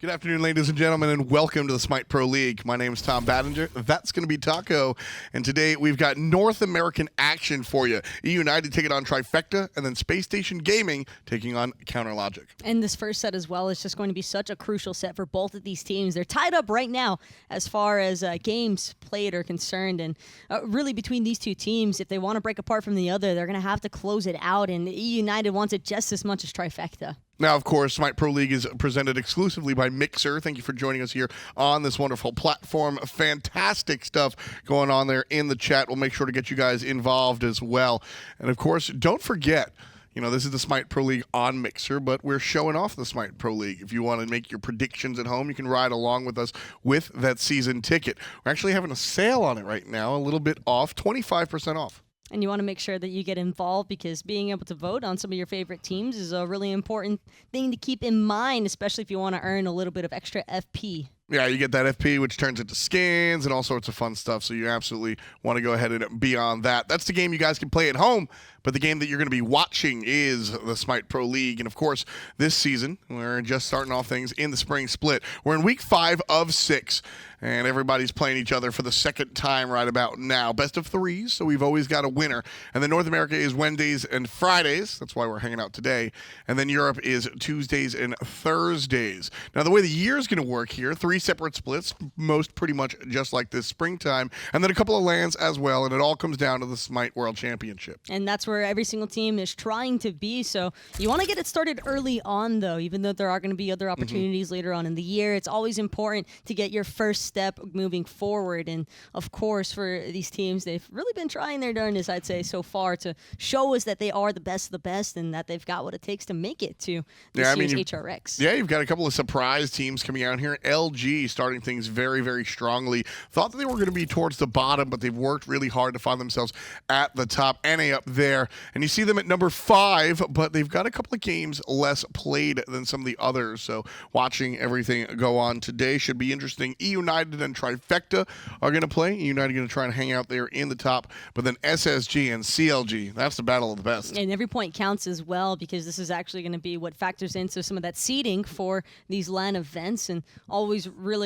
Good afternoon, ladies and gentlemen, and welcome to the Smite Pro League. My name is Tom Battinger. That's going to be Taco. And today we've got North American action for you. eUnited taking on Trifecta, and then Space Station Gaming taking on Counterlogic. And this first set as well is just going to be such a crucial set for both of these teams. They're tied up right now as far as games played are concerned. And really between these two teams, if they want to break apart from the other, they're going to have to close it out. And eUnited wants it just as much as Trifecta. Now, of course, Smite Pro League is presented exclusively by Mixer. Thank you for joining us here on this wonderful platform. Fantastic stuff going on there in the chat. We'll make sure to get you guys involved as well. And, of course, don't forget, you know, this is the Smite Pro League on Mixer, but we're showing off the Smite Pro League. If you want to make your predictions at home, you can ride along with us with that season ticket. We're actually having a sale on it right now, a little bit off, 25% off. And you want to make sure that you get involved because being able to vote on some of your favorite teams is a really important thing to keep in mind, especially if you want to earn a little bit of extra FP. Yeah, you get that FP, which turns into skins and all sorts of fun stuff, so you absolutely want to go ahead and be on that. That's the game you guys can play at home, but the game that you're going to be watching is the Smite Pro League. And, of course, this season, we're just starting off things in the spring split. We're in week 5 of 6, and everybody's playing each other for the second time right about now. Best of 3s, so we've always got a winner. And then North America is Wednesdays and Fridays. That's why we're hanging out today. And then Europe is Tuesdays and Thursdays. Now, the way the year is going to work here, 3 separate splits, most pretty much just like this springtime, and then a couple of lands as well, and it all comes down to the Smite World Championship. And that's where every single team is trying to be, so you want to get it started early on, though, even though there are going to be other opportunities later on in the year. It's always important to get your first step moving forward, and of course, for these teams, they've really been trying their darndest, I'd say, so far to show us that they are the best of the best and that they've got what it takes to make it to this year's HRX. Yeah, you've got a couple of surprise teams coming out here. LG starting things very, very strongly. Thought that they were going to be towards the bottom, but they've worked really hard to find themselves at the top. NA up there, and you see them at number 5, but they've got a couple of games less played than some of the others, so watching everything go on today should be interesting. eUnited and Trifecta are going to play. eUnited going to try and hang out there in the top, but then SSG and CLG, that's the battle of the best. And every point counts as well because this is actually going to be what factors into some of that seeding for these LAN events, and always really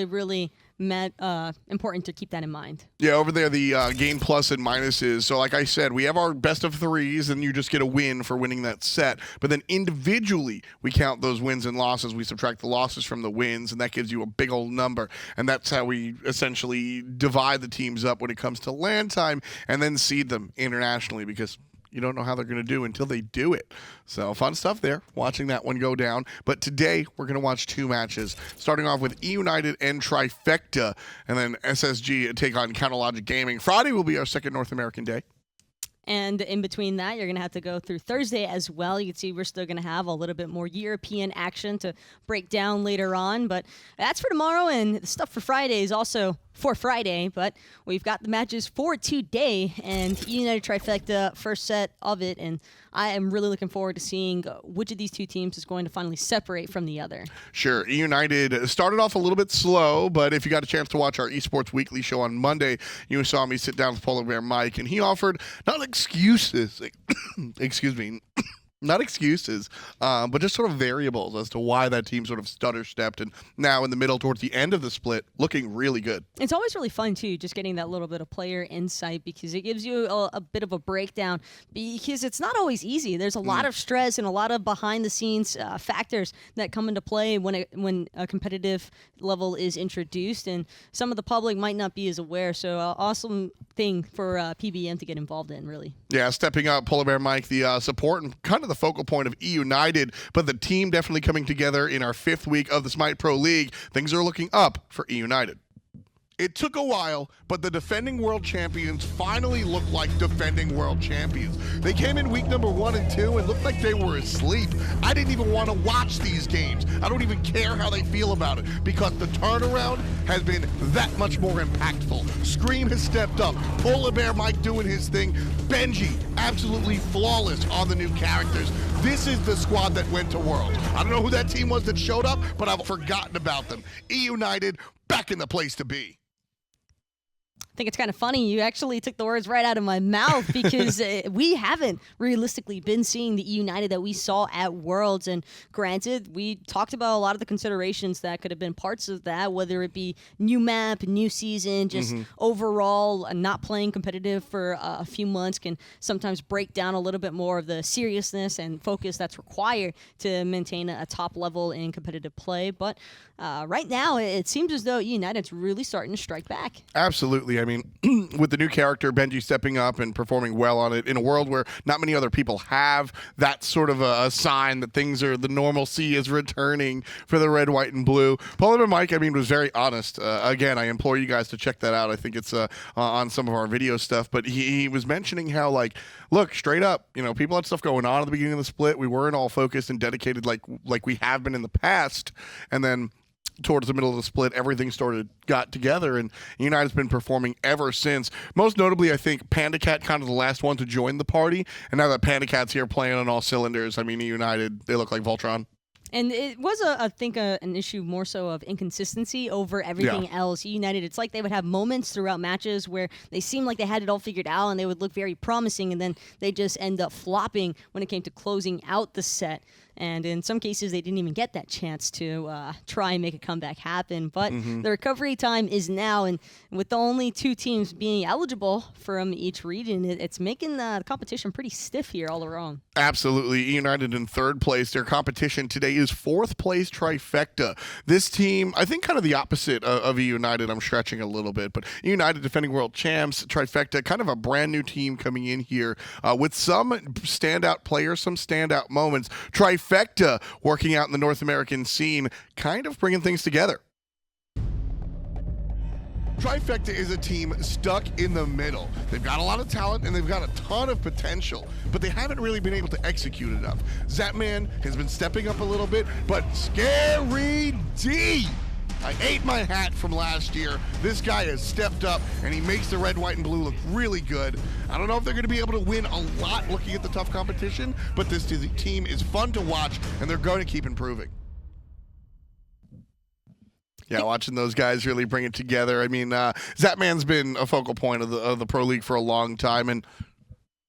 important to keep that in mind. Yeah, over there, the gain plus and minuses. So like I said, we have our best of 3s, and you just get a win for winning that set. But then individually, we count those wins and losses. We subtract the losses from the wins, and that gives you a big old number. And that's how we essentially divide the teams up when it comes to LAN time, and then seed them internationally, because you don't know how they're going to do until they do it. So fun stuff there, watching that one go down. But today, we're going to watch 2 matches, starting off with eUnited and Trifecta, and then SSG take on Counterlogic Gaming. Friday will be our second North American day. And in between that, you're going to have to go through Thursday as well. You can see we're still going to have a little bit more European action to break down later on. But that's for tomorrow, and the stuff for Friday is also for Friday. But we've got the matches for today, and eUnited Trifecta, first set of it. And I am really looking forward to seeing which of these two teams is going to finally separate from the other. Sure. eUnited started off a little bit slow, but if you got a chance to watch our Esports Weekly show on Monday, you saw me sit down with PolarBearMike, and he offered not excuses, excuse me, not excuses, but just sort of variables as to why that team sort of stutter-stepped, and now in the middle towards the end of the split, looking really good. It's always really fun, too, just getting that little bit of player insight, because it gives you a bit of a breakdown, because it's not always easy. There's a lot of stress and a lot of behind-the-scenes factors that come into play when a competitive level is introduced, and some of the public might not be as aware, so awesome thing for PBM to get involved in, really. Yeah, stepping up, PolarBearMike, the support and kind of the focal point of eUnited, but the team definitely coming together in our 5th week of the Smite Pro League. Things are looking up for eUnited. It took a while, but the defending world champions finally looked like defending world champions. They came in week number 1 and 2 and looked like they were asleep. I didn't even want to watch these games. I don't even care how they feel about it, because the turnaround has been that much more impactful. Scream has stepped up. PolarBearMike doing his thing. Benji, absolutely flawless on the new characters. This is the squad that went to Worlds. I don't know who that team was that showed up, but I've forgotten about them. eUnited, back in the place to be. think it's kind of funny. You actually took the words right out of my mouth because we haven't realistically been seeing the eUnited that we saw at Worlds. And granted, we talked about a lot of the considerations that could have been parts of that, whether it be new map, new season, just overall not playing competitive for a few months can sometimes break down a little bit more of the seriousness and focus that's required to maintain a top level in competitive play. But right now, it seems as though eUnited's really starting to strike back. Absolutely. I mean, with the new character, Benji stepping up and performing well on it in a world where not many other people have that sort of a sign that things are, the normalcy is returning for the red, white, and blue. PolarBearMike, I mean, was very honest. Again, I implore you guys to check that out. I think it's on some of our video stuff, but he was mentioning how, like, look, straight up, people had stuff going on at the beginning of the split. We weren't all focused and dedicated like we have been in the past. And then towards the middle of the split, everything got together, and eUnited's been performing ever since. Most notably, I think PandaCat kind of the last one to join the party, and now that PandaCat's here playing on all cylinders, I mean, eUnited, they look like Voltron. And it was, I think, an issue more so of inconsistency over everything else. eUnited, it's like they would have moments throughout matches where they seemed like they had it all figured out and they would look very promising, and then they just end up flopping when it came to closing out the set. And in some cases, they didn't even get that chance to try and make a comeback happen. But the recovery time is now, and with the only 2 teams being eligible from each region, it's making the competition pretty stiff here all around. Absolutely. eUnited in 3rd place. Their competition today is 4th place Trifecta. This team, I think kind of the opposite of eUnited. I'm stretching a little bit, but eUnited defending world champs, Trifecta, kind of a brand new team coming in here with some standout players, some standout moments. Trifecta working out in the North American scene, kind of bringing things together. Trifecta is a team stuck in the middle. They've got a lot of talent and they've got a ton of potential, but they haven't really been able to execute enough. Zapman has been stepping up a little bit, but Scary D, I ate my hat from last year. This guy has stepped up, and he makes the red, white, and blue look really good. I don't know if they're going to be able to win a lot looking at the tough competition, but this team is fun to watch, and they're going to keep improving. Yeah, watching those guys really bring it together. I mean, Zapman's been a focal point of the Pro League for a long time, and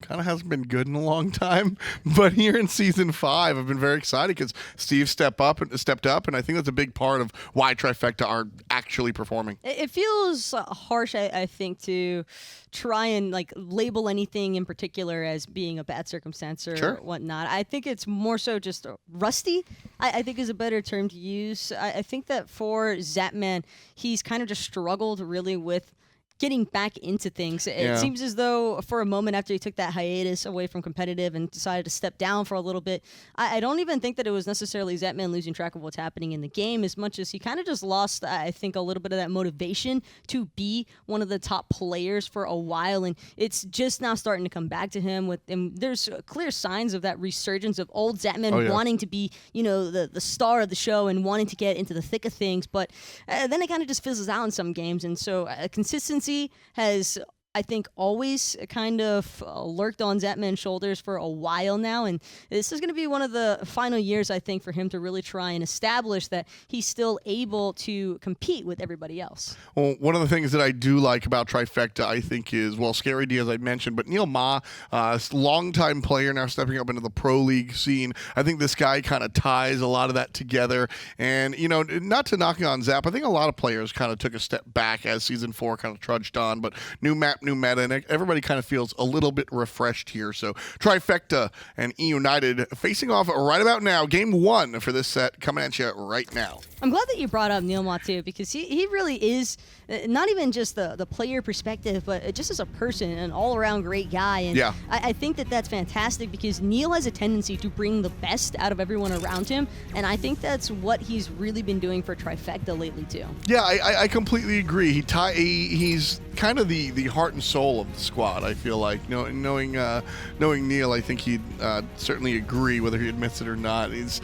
kind of hasn't been good in a long time, but here in Season 5, I've been very excited because Steve stepped up, and I think that's a big part of why Trifecta are actually performing. It feels harsh, I think, to try and label anything in particular as being a bad circumstance or whatnot. I think it's more so just rusty, I think is a better term to use. I think that for Zapman, he's kind of just struggled really with getting back into things. It seems as though for a moment after he took that hiatus away from competitive and decided to step down for a little bit, I don't even think that it was necessarily Zapman losing track of what's happening in the game as much as he kind of just lost, I think, a little bit of that motivation to be one of the top players for a while, and it's just now starting to come back to him. And there's clear signs of that resurgence of old Zapman wanting to be, the star of the show and wanting to get into the thick of things, but then it kind of just fizzles out in some games, and so consistency has, I think, always kind of lurked on Zapman's shoulders for a while now, and this is going to be one of the final years, I think, for him to really try and establish that he's still able to compete with everybody else. Well, one of the things that I do like about Trifecta, I think, is, Scary D, as I mentioned, but NeiruMah, longtime player, now stepping up into the Pro League scene. I think this guy kind of ties a lot of that together, and, not to knock on Zap, I think a lot of players kind of took a step back as Season 4 kind of trudged on, but new map, new meta, and everybody kind of feels a little bit refreshed here. So Trifecta and eUnited facing off right about now. Game 1 for this set coming at you right now. I'm glad that you brought up NeiruMah too, because he really is not even just the player perspective, but just as a person, an all-around great guy. And I think that that's fantastic because Neil has a tendency to bring the best out of everyone around him, and I think that's what he's really been doing for Trifecta lately too. Yeah, I completely agree. He's kind of the heart and soul of the squad, I feel like. Knowing Neil, I think he'd certainly agree, whether he admits it or not. He's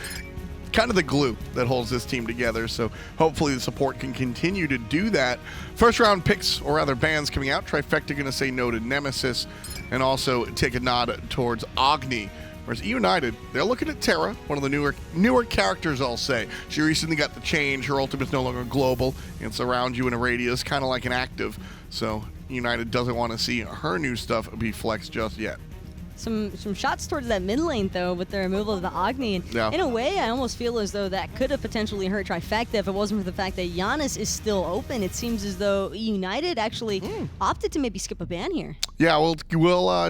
kind of the glue that holds this team together, so hopefully the support can continue to do that. First round picks, or rather bans coming out. Trifecta going to say no to Nemesis and also take a nod towards Agni. Whereas eUnited, they're looking at Terra, one of the newer characters, I'll say. She recently got the change. Her ultimate's no longer global. It's around you in a radius, kind of like an active. So eUnited doesn't want to see her new stuff be flexed just yet. Some shots towards that mid lane, though, with the removal of the Agni. And in a way, I almost feel as though that could have potentially hurt Trifecta if it wasn't for the fact that Janus is still open. It seems as though eUnited actually opted to maybe skip a ban here. Yeah, we'll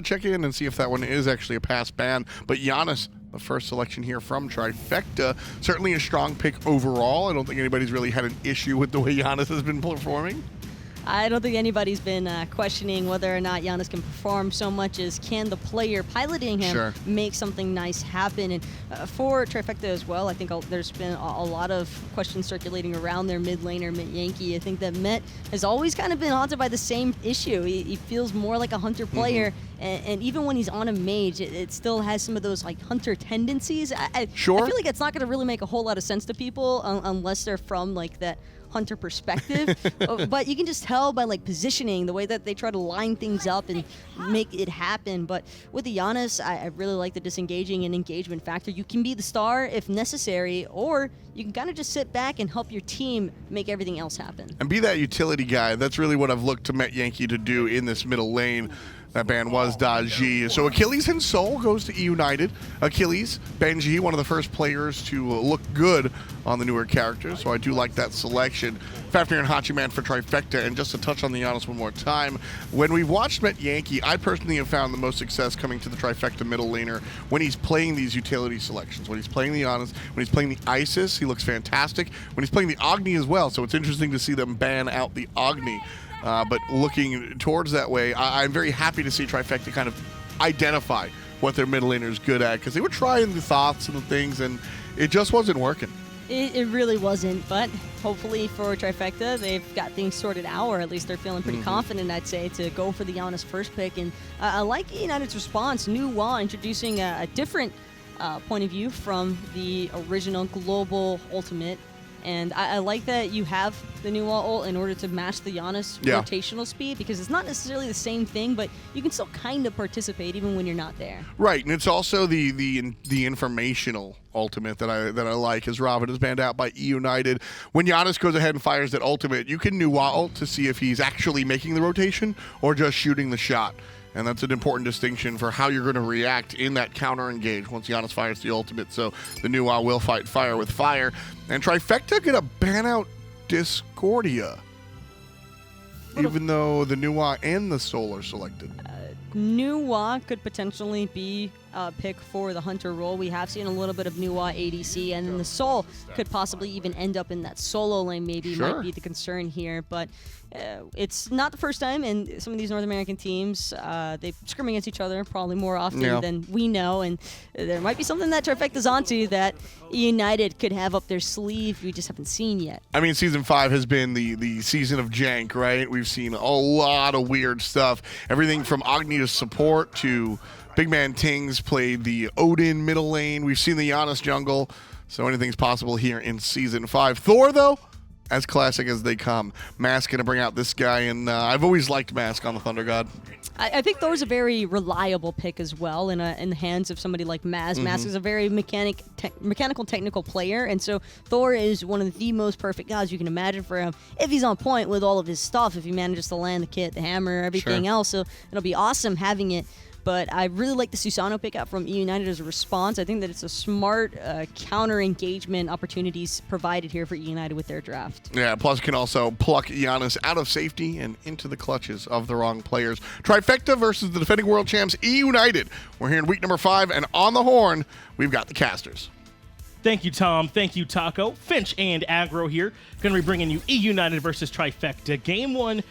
check in and see if that one is actually a past ban. But Janus, the first selection here from Trifecta, certainly a strong pick overall. I don't think anybody's really had an issue with the way Janus has been performing. I don't think anybody's been questioning whether or not Janus can perform so much as can the player piloting him make something nice happen. And for Trifecta as well, I think there's been a lot of questions circulating around their mid laner, Metyankey. I think that Met has always kind of been haunted by the same issue. He feels more like a hunter player, and even when he's on a mage, it still has some of those like hunter tendencies. I feel like it's not going to really make a whole lot of sense to people unless they're from like that hunter perspective. But you can just tell by like positioning, the way that they try to line things up and make it happen. But with the Janus, I really like the disengaging and engagement factor. You can be the star if necessary, or you can kind of just sit back and help your team make everything else happen. And be that utility guy. That's really what I've looked to Metyankey to do in this middle lane. That ban was Daji. So Achilles and Soul goes to eUnited. Achilles, Benji, one of the first players to look good on the newer characters, so I do like that selection. Fafnir and Hachiman for Trifecta, and just to touch on the Janus one more time, when we've watched Metyankey, I personally have found the most success coming to the Trifecta middle laner when he's playing these utility selections. When he's playing the Janus, when he's playing the Isis, he looks fantastic. When he's playing the Agni as well, so it's interesting to see them ban out the Agni. But looking towards that way, I'm very happy to see Trifecta kind of identify what their middle laner is good at, because they were trying the thoughts and the things, and it just wasn't working. It really wasn't, but hopefully for Trifecta, they've got things sorted out, or at least they're feeling pretty confident, I'd say, to go for the Janus first pick. And I like eUnited's response. NeiruMah introducing a different point of view from the original global ultimate. And I like that you have the NeiruMah ult in order to match the Janus rotational speed, because it's not necessarily the same thing, but you can still kind of participate even when you're not there. Right, and it's also the informational ultimate that I like, as Robin is banned out by eUnited. When Janus goes ahead and fires that ultimate, you can NeiruMah ult to see if he's actually making the rotation or just shooting the shot. And that's an important distinction for how you're going to react in that counter engage once Janus fires the ultimate. So the NeiruMah will fight fire with fire. And Trifecta gonna ban out Discordia, even though the NeiruMah and the Soul are selected. NeiruMah could potentially be a pick for the Hunter role. We have seen a little bit of NeiruMah ADC, and then the Soul could possibly even end up in that solo lane, maybe, might be the concern here. But it's not the first time, and some of these North American teams, they scrim against each other probably more often than we know, and there might be something that Trifecta's onto that eUnited could have up their sleeve we just haven't seen yet. I mean, Season 5 has been the season of jank, right? We've seen a lot of weird stuff. Everything from Agni to support to Big Man Tings played the Odin middle lane. We've seen the Janus jungle, so anything's possible here in Season 5. Thor, though, as classic as they come. Mask going to bring out this guy, and I've always liked Mask on the Thunder God. I think Thor's a very reliable pick as well in the hands of somebody like Maz. Mask is a very mechanical, technical player, and so Thor is one of the most perfect guys you can imagine for him if he's on point with all of his stuff, if he manages to land the kit, the hammer, everything else. So it'll be awesome having it. But I really like the Susano pick out from eUnited as a response. I think that it's a smart counter-engagement opportunities provided here for eUnited with their draft. Yeah, plus can also pluck Janus out of safety and into the clutches of the wrong players. Trifecta versus the defending world champs eUnited. We're here in week number 5, and on the horn, we've got the casters. Thank you, Tom. Thank you, Taco. Finch and Aggro here. Going to be bringing you eUnited versus Trifecta. Game 1.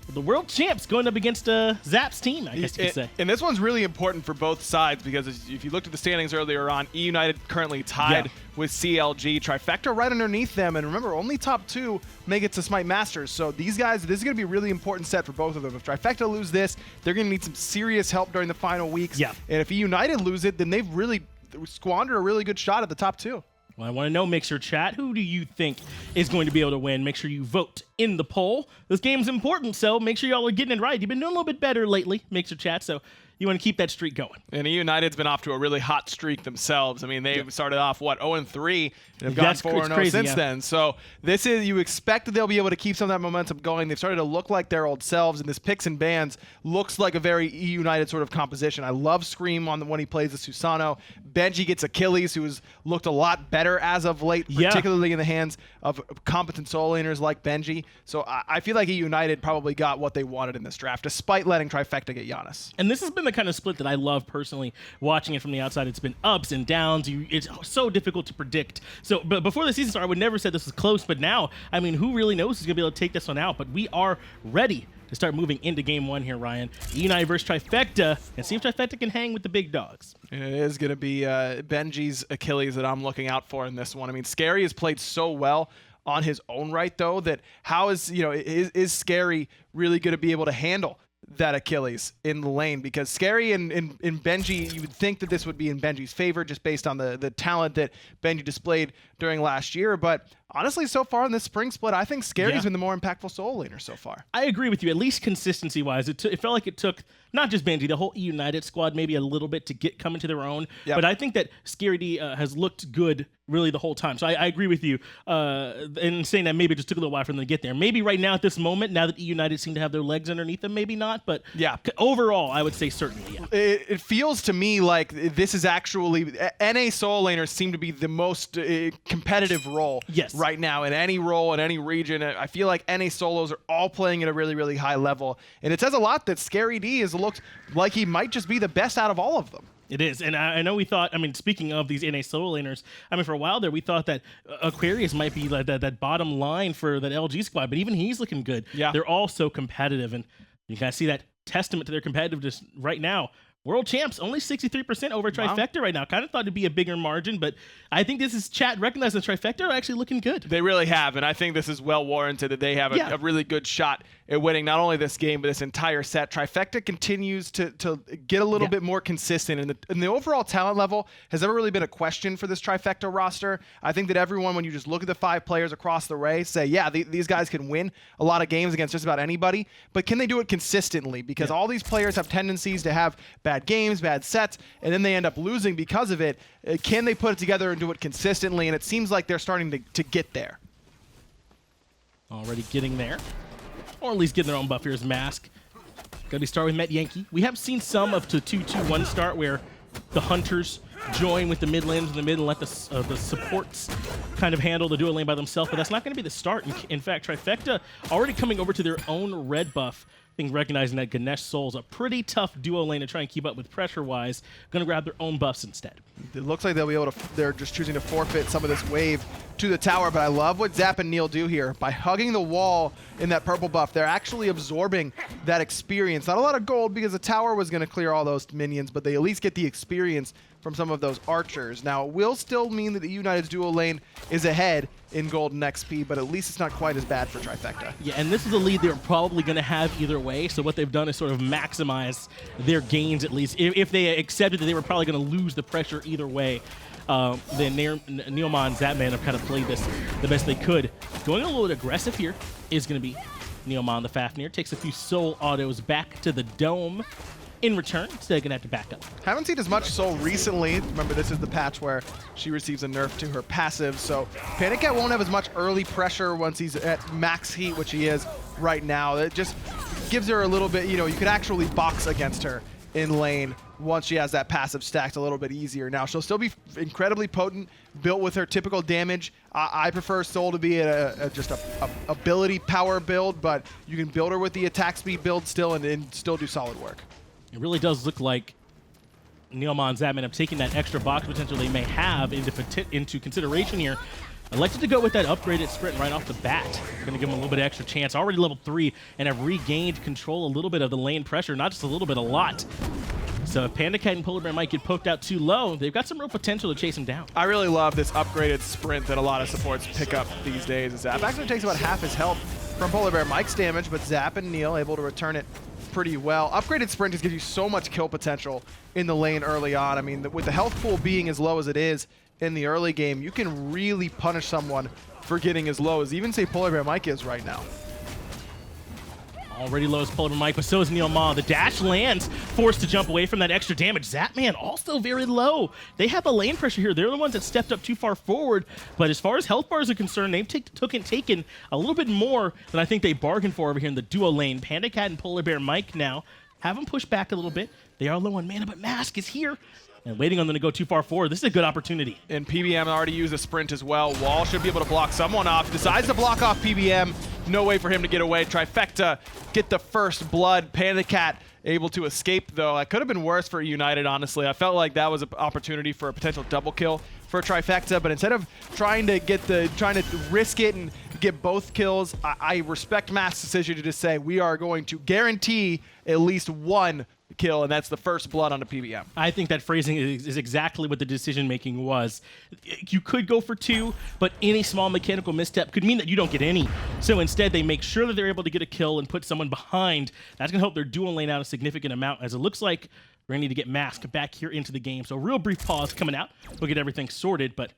The world champs going up against Zap's team, I guess you could say. And this one's really important for both sides, because if you looked at the standings earlier on, eUnited currently tied with CLG. Trifecta right underneath them. And remember, only top 2 make it to Smite Masters. So these guys, this is going to be a really important set for both of them. If Trifecta lose this, they're going to need some serious help during the final weeks. Yeah. And if eUnited lose it, then they've really squandered a really good shot at the top 2. Well, I want to know, make sure chat, who do you think is going to be able to win? Make sure you vote in the poll. This game's important, so make sure y'all are getting it right. You've been doing a little bit better lately, make sure chat, so you want to keep that streak going. And eUnited's been off to a really hot streak themselves. I mean, they started off, what, 0-3, and have gone 4-0 since then. So this is, you expect that they'll be able to keep some of that momentum going. They've started to look like their old selves, and this picks and bans looks like a very eUnited sort of composition. I love Scream when he plays the Susano. Benji gets Achilles, who has looked a lot better as of late, particularly in the hands of competent solo laners like Benji. So I feel like eUnited probably got what they wanted in this draft, despite letting Trifecta get Janus. And this has been the kind of split that I love personally, watching it from the outside. It's been ups and downs. It's so difficult to predict. So, but before the season started, I would never said this was close, but now, I mean, who really knows who's going to be able to take this one out? But we are ready to start moving into game one here, Ryan. eUnited versus Trifecta, and see if Trifecta can hang with the big dogs. And it is going to be Benji's Achilles that I'm looking out for in this one. I mean, Scary has played so well on his own right, though, that how is Scary really going to be able to handle that Achilles in the lane? Because Scary and Benji, you would think that this would be in Benji's favor just based on the talent that Benji displayed during last year. But honestly, so far in this spring split, I think Scary's been the more impactful solo laner so far. I agree with you, at least consistency-wise. It felt like it took not just Benji, the whole eUnited squad maybe a little bit to come into their own. Yep. But I think that Scary D has looked good really the whole time. So I agree with you in saying that maybe it just took a little while for them to get there. Maybe right now at this moment, now that eUnited seem to have their legs underneath them, maybe not. But overall, I would say certainly, yeah. It feels to me like this is actually NA solo laners seem to be the most competitive role right now in any role in any region. I feel like NA solos are all playing at a really, really high level, and it says a lot that Scary D has looked like he might just be the best out of all of them. It is, and I know we thought, I mean, speaking of these NA solo laners, I mean, for a while there, we thought that Aquarius might be like that bottom line for that LG squad, but even he's looking good. Yeah. They're all so competitive, and you kind of see that testament to their competitiveness right now. World champs, only 63% over Trifecta right now. Kind of thought it'd be a bigger margin, but I think this is chat recognizing Trifecta are actually looking good. They really have, and I think this is well warranted that they have a really good shot at winning not only this game, but this entire set. Trifecta continues to get a little bit more consistent, and the overall talent level has never really been a question for this Trifecta roster. I think that everyone, when you just look at the 5 players across the array, say, yeah, these guys can win a lot of games against just about anybody, but can they do it consistently? Because all these players have tendencies to have bad games, bad sets, and then they end up losing because of it. Can they put it together and do it consistently? And it seems like they're starting to get there. Already getting there. Or at least getting their own buff. Here's Mask. Gonna be starting with Metyankey. We have seen some of the 2-2-1 start where the hunters join with the mid lanes in the mid and let the supports kind of handle the duo lane by themselves, but that's not going to be the start. In fact, Trifecta already coming over to their own red buff. I think recognizing that Ganesha Soul's a pretty tough duo lane to try and keep up with pressure-wise. Going to grab their own buffs instead. It looks like they'll be able to, they're just choosing to forfeit some of this wave to the tower, but I love what Zap and Neil do here. By hugging the wall in that purple buff, they're actually absorbing that experience. Not a lot of gold because the tower was going to clear all those minions, but they at least get the experience from some of those archers. Now, it will still mean that the eUnited's duo lane is ahead in gold and XP, but at least it's not quite as bad for Trifecta. Yeah, and this is a lead they're probably going to have either way, so what they've done is sort of maximize their gains, at least. If they accepted that they were probably going to lose the pressure either way, then NeiruMah and Zapman have kind of played this the best they could. Going a little bit aggressive here is going to be NeiruMah on the Fafnir. Takes a few soul autos back to the dome. In return, so they're going to have to back up. Haven't seen as much Soul recently. Remember, this is the patch where she receives a nerf to her passive, so PandaCat won't have as much early pressure once he's at max heat, which he is right now. It just gives her a little bit, you could actually box against her in lane once she has that passive stacked a little bit easier. Now, she'll still be incredibly potent, built with her typical damage. I prefer Soul to be just a ability power build, but you can build her with the attack speed build still and still do solid work. It really does look like NeiruMah and Zapman have taken that extra box potential they may have into consideration here. Elected to go with that upgraded sprint right off the bat. Going to give them a little bit of extra chance. Already level 3 and have regained control a little bit of the lane pressure. Not just a little bit, a lot. So if PandaCat and PolarBearMike get poked out too low, they've got some real potential to chase him down. I really love this upgraded sprint that a lot of supports pick up these days. Zap actually takes about half his health from PolarBearMike's damage, but Zap and Neil able to return it pretty well. Upgraded sprint just gives you so much kill potential in the lane early on. I mean, with the health pool being as low as it is in the early game, you can really punish someone for getting as low as even, say, PolarBearMike is right now. Already low as PolarBearMike, but so is NeiruMah. The dash lands, forced to jump away from that extra damage. Zapman also very low. They have the lane pressure here. They're the ones that stepped up too far forward, but as far as health bars are concerned, they've taken a little bit more than I think they bargained for over here in the duo lane. PandaCat and PolarBearMike now have them push back a little bit. They are low on mana, but Mask is here and waiting on them to go too far forward. This is a good opportunity. And PBM already used a sprint as well. Wall should be able to block someone off. Decides to block off PBM. No way for him to get away. Trifecta get the first blood. PandaCat able to escape, though. That could have been worse for eUnited, honestly. I felt like that was an opportunity for a potential double kill for Trifecta, but instead of trying to risk it and get both kills, I respect Mask's decision to just say we are going to guarantee at least one kill, and that's the first blood on the PBM. I think that phrasing is exactly what the decision-making was. You could go for 2, but any small mechanical misstep could mean that you don't get any. So instead, they make sure that they're able to get a kill and put someone behind. That's going to help their duo lane out a significant amount, as it looks like we're going to need to get Mask back here into the game. So a real brief pause coming out. We'll get everything sorted, but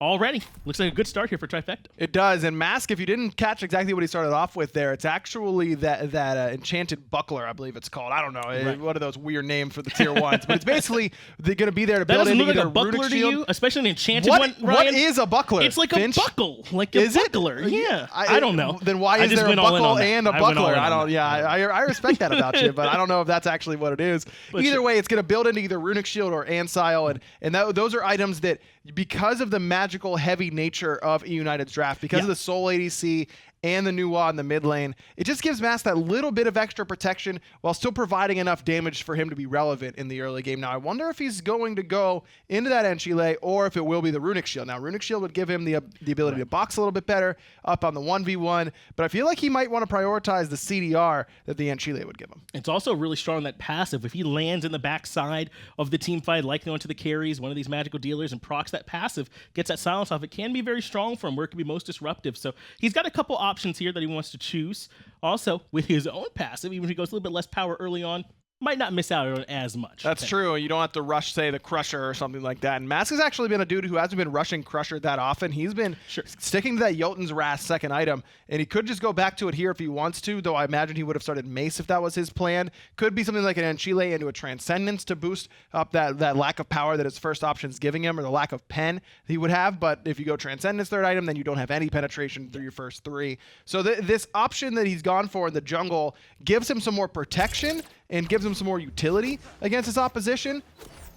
already looks like a good start here for Trifecta. It does, and Mask, if you didn't catch exactly what he started off with there, it's actually that enchanted buckler, I believe it's called. I don't know, what are those weird names for the tier 1s, but it's basically they're going to be there to build into either a buckler runic to shield. you, especially an enchanted one, Ryan? What is a buckler? It's like Finch? a buckle, like a Is it? buckler. Yeah, I don't know. Then why is there a buckle and a buckler? I respect that about you, but I don't know if that's actually what it is. But either way, it's going to build into either runic shield or ancile, and those are items that, because of the magical heavy nature of eUnited's draft, because of the Soul ADC and the NeiruMah in the mid lane, it just gives Mask that little bit of extra protection while still providing enough damage for him to be relevant in the early game. Now, I wonder if he's going to go into that Achilles or if it will be the Runic Shield. Now, Runic Shield would give him the ability to box a little bit better up on the 1v1, but I feel like he might want to prioritize the CDR that the Achilles would give him. It's also really strong on that passive. If he lands in the backside of the team fight, like going to the carries, one of these magical dealers, and procs that passive, gets that silence off, it can be very strong for him, where it can be most disruptive. So he's got a couple options here that he wants to choose. Also, with his own passive, even if he goes a little bit less power early on, might not miss out on as much. That's true. You don't have to rush, say, the Crusher or something like that. And Mask has actually been a dude who hasn't been rushing Crusher that often. He's been sticking to that Jotun's Wrath second item, and he could just go back to it here if he wants to, though I imagine he would have started Mace if that was his plan. Could be something like an Achilles into a Transcendence to boost up that lack of power that his first option is giving him, or the lack of pen he would have. But if you go Transcendence third item, then you don't have any penetration through your first 3. So this option that he's gone for in the jungle gives him some more protection and gives him some more utility against his opposition.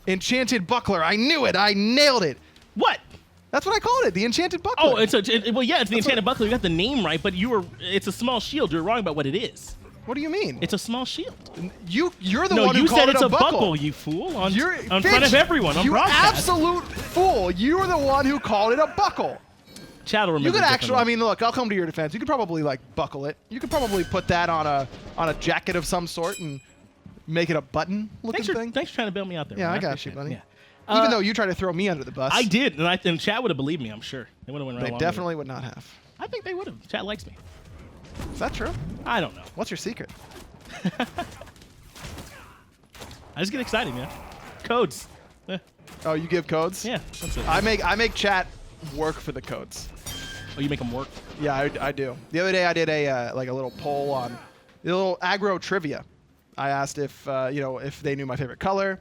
Enchanted Buckler. I knew it. I nailed it. What? That's what I called it, the Enchanted Buckler. Oh, it's the Enchanted Buckler. You got the name right, but it's a small shield. You're wrong about what it is. What do you mean? It's a small shield. You're the no, one who called it a buckle. buckle, you fool. On Finch, front of everyone on you broadcast. absolute fool. You were the one who called it a buckle. Chad will remember. You could actually, I mean, look, I'll come to your defense. You could probably buckle it. You could probably put that on a jacket of some sort and make it a button looking thing. Thanks for trying to bail me out there. Yeah, man. I got you, buddy. Yeah. Even though you tried to throw me under the bus. I did, and Chad would have believed me, I'm sure. They would have went right along. They definitely would not have. I think they would have. Chad likes me. Is that true? I don't know. What's your secret? I just get excited, man. Codes. Oh, you give codes? Yeah, that's it. I make chat work for the codes. Oh, you make them work? Yeah, I do. The other day I did a little poll on a little aggro trivia. I asked if if they knew my favorite color,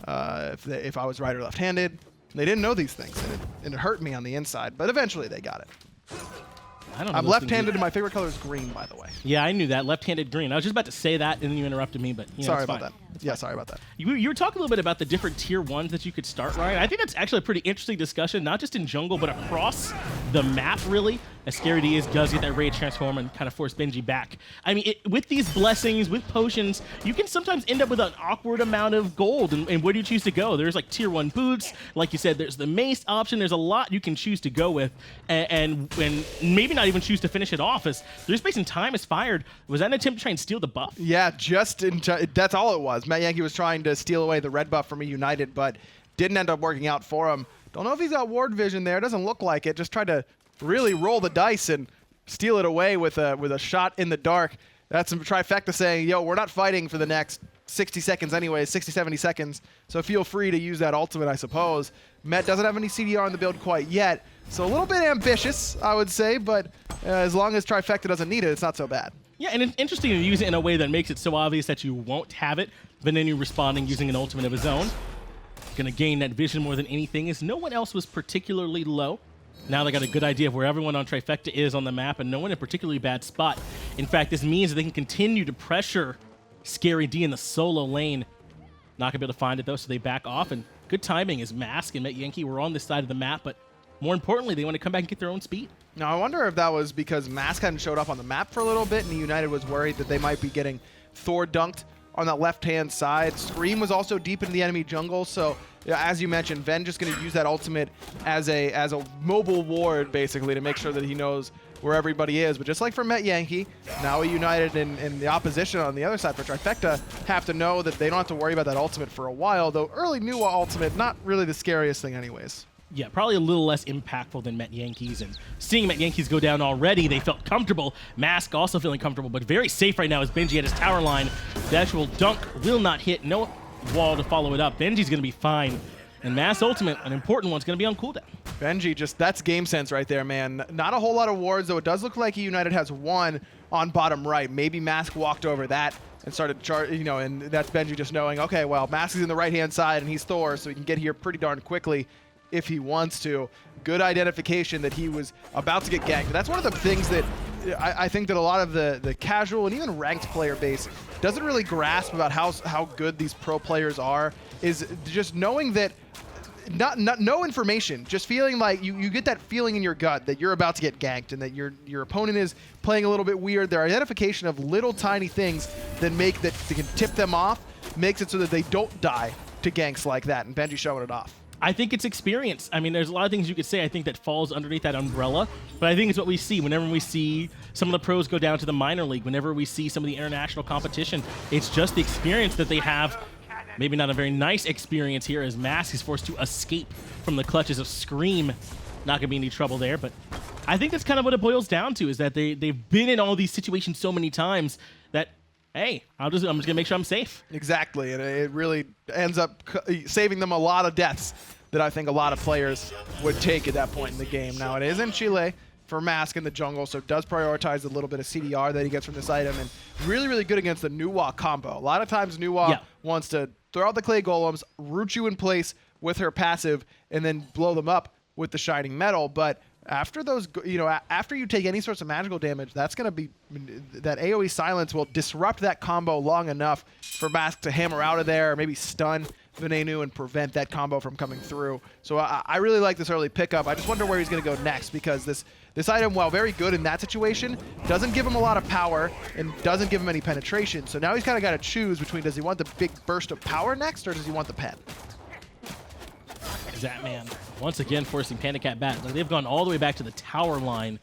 if I was right or left-handed. They didn't know these things, and it hurt me on the inside. But eventually they got it. I don't know. I'm left-handed, and my favorite color is green, by the way. Yeah, I knew that. Left-handed green. I was just about to say that, and then you interrupted me, but sorry it's about fine. that. Yeah, sorry about that. You were talking a little bit about the different tier 1s that you could start, Ryan. I think that's actually a pretty interesting discussion, not just in jungle, but across the map, really. As scary he is, does get that Rage Transform and kind of force Benji back. I mean, with these blessings, with potions, you can sometimes end up with an awkward amount of gold. And where do you choose to go? There's like tier 1 boots. Like you said, there's the mace option. There's a lot you can choose to go with. And maybe not even choose to finish it off. As there's space and time is fired. Was that an attempt to try and steal the buff? Yeah, that's all it was. Metyankey was trying to steal away the red buff from eUnited, but didn't end up working out for him. Don't know if he's got ward vision there. Doesn't look like it. Just tried to really roll the dice and steal it away with a shot in the dark. That's some Trifecta saying, yo, we're not fighting for the next 60 seconds anyway, 60, 70 seconds, so feel free to use that ultimate, I suppose. Met doesn't have any CDR in the build quite yet, so a little bit ambitious, I would say, but as long as Trifecta doesn't need it, it's not so bad. Yeah, and it's interesting to use it in a way that makes it so obvious that you won't have it. Venenu responding using an ultimate of his own. Gonna gain that vision more than anything, as no one else was particularly low. Now they got a good idea of where everyone on Trifecta is on the map, and no one in a particularly bad spot. In fact, this means that they can continue to pressure Scary D in the solo lane. Not gonna be able to find it though, so they back off, and good timing as Mask and Metyankey were on this side of the map, but more importantly, they want to come back and get their own speed. Now, I wonder if that was because Mask hadn't showed up on the map for a little bit, and eUnited was worried that they might be getting Thor dunked on that left-hand side. Scream was also deep into the enemy jungle, so as you mentioned, Ven just going to use that ultimate as a mobile ward, basically, to make sure that he knows where everybody is. But just like for Metyankey, now eUnited and the opposition on the other side for Trifecta have to know that they don't have to worry about that ultimate for a while, though early NeiruMah ultimate, not really the scariest thing anyways. Yeah, probably a little less impactful than Metyankey's, and seeing Metyankey's go down already, they felt comfortable. Mask also feeling comfortable, but very safe right now as Benji at his tower line. The actual dunk will not hit, no wall to follow it up. Benji's going to be fine, and Mask ultimate, an important one, is going to be on cooldown. Benji, just that's game sense right there, man. Not a whole lot of wards, though it does look like eUnited has one on bottom right. Maybe Mask walked over that and started and that's Benji just knowing, okay, well, Mask is in the right-hand side and he's Thor, so he can get here pretty darn quickly if he wants to. Good identification that he was about to get ganked. That's one of the things that I think that a lot of the casual and even ranked player base doesn't really grasp about how good these pro players are, is just knowing that no information, just feeling like you get that feeling in your gut that you're about to get ganked and that your opponent is playing a little bit weird. Their identification of little tiny things that they can tip them off makes it so that they don't die to ganks like that, and Benji showing it off. I think it's experience. I mean, there's a lot of things you could say, I think, that falls underneath that umbrella, but I think it's what we see whenever we see some of the pros go down to the minor league, whenever we see some of the international competition. It's just the experience that they have. Maybe not a very nice experience here as Mask is forced to escape from the clutches of Scream. Not going to be any trouble there, but I think that's kind of what it boils down to, is that they've been in all these situations so many times that, hey, I'm just going to make sure I'm safe. Exactly, and it really ends up saving them a lot of deaths that I think a lot of players would take at that point in the game. Now, it is in Chile for Mask in the jungle, so it does prioritize a little bit of CDR that he gets from this item, and really, really good against the NeiruMah combo. A lot of times NeiruMah wants to throw out the clay golems, root you in place with her passive, and then blow them up with the shining metal, but after those, after you take any sorts of magical damage, that's going to be, that AoE silence will disrupt that combo long enough for Mask to hammer out of there, or maybe stun Venenu and prevent that combo from coming through. So I really like this early pickup. I just wonder where he's going to go next, because this item, while very good in that situation, doesn't give him a lot of power and doesn't give him any penetration. So now he's kind of got to choose between, does he want the big burst of power next, or does he want the pen? Zapman once again forcing PandaCat back. Like, they've gone all the way back to the tower line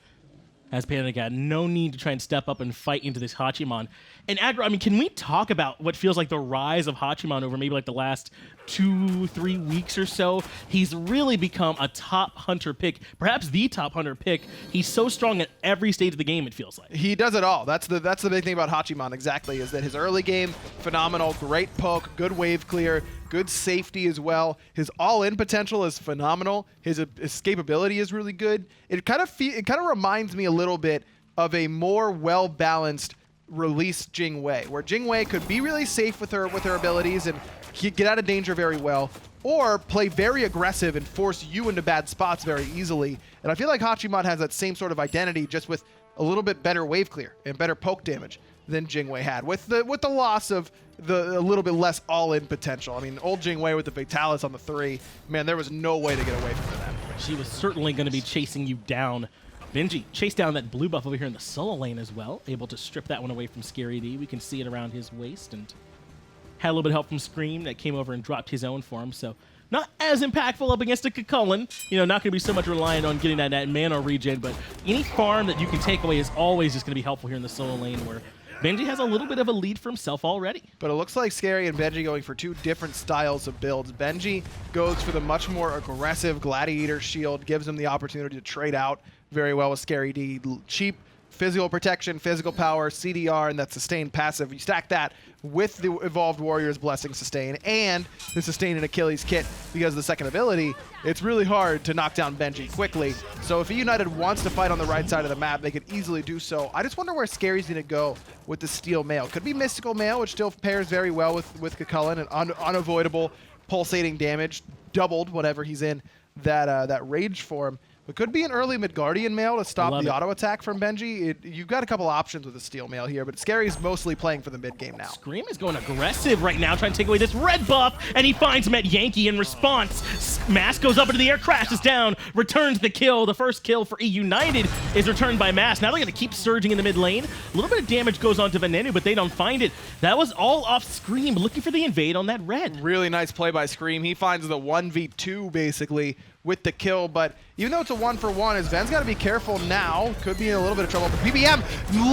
as PandaCat. No need to try and step up and fight into this Hachiman. And Aggro, I mean, can we talk about what feels like the rise of Hachiman over maybe like the last 2-3 weeks or so? He's really become a top hunter pick, perhaps the top hunter pick. He's so strong at every stage of the game, it feels like. He does it all. That's the big thing about Hachiman, exactly, is that his early game, phenomenal, great poke, good wave clear, good safety as well. His all-in potential is phenomenal. His escapability is really good. It kind of reminds me a little bit of a more well-balanced release Jingwei, where Jingwei could be really safe with her abilities and get out of danger very well, or play very aggressive and force you into bad spots very easily. And I feel like Hachiman has that same sort of identity, just with a little bit better wave clear and better poke damage than Jingwei had, with the loss of a little bit less all-in potential. I mean, old Jingwei with the Vitalis on the 3, man, there was no way to get away from that. She was certainly going to be chasing you down. Benji chased down that blue buff over here in the solo lane as well, able to strip that one away from Scary D. We can see it around his waist, and had a little bit of help from Scream that came over and dropped his own for him. So not as impactful up against a Chulainn. Not going to be so much reliant on getting that mana regen, but any farm that you can take away is always just going to be helpful here in the solo lane, where Benji has a little bit of a lead for himself already. But it looks like Scary and Benji going for two different styles of builds. Benji goes for the much more aggressive Gladiator shield, gives him the opportunity to trade out very well with Scary D. Cheap physical protection, physical power, CDR, and that sustained passive. You stack that with the Evolved Warrior's Blessing Sustain and the Sustain and Achilles kit because of the second ability, it's really hard to knock down Benji quickly. So if eUnited wants to fight on the right side of the map, they could easily do so. I just wonder where Scary's going to go with the Steel Mail. Could be Mystical Mail, which still pairs very well with Chulainn, and unavoidable pulsating damage, doubled whenever he's in that Rage form. It could be an early Midgardian Mail to stop the auto attack from Benji. You've got a couple options with the Steel Mail here, but Scary's mostly playing for the mid game now. Scream is going aggressive right now, trying to take away this red buff, and he finds Metyankey in response. Mask goes up into the air, crashes down, returns the kill. The first kill for eUnited is returned by Mask. Now they're going to keep surging in the mid lane. A little bit of damage goes on to Venenu, but they don't find it. That was all off Scream, looking for the invade on that red. Really nice play by Scream. He finds the 1v2 basically with the kill, but even though it's a 1-for-1, as Ven's got to be careful now. Could be in a little bit of trouble, but PBM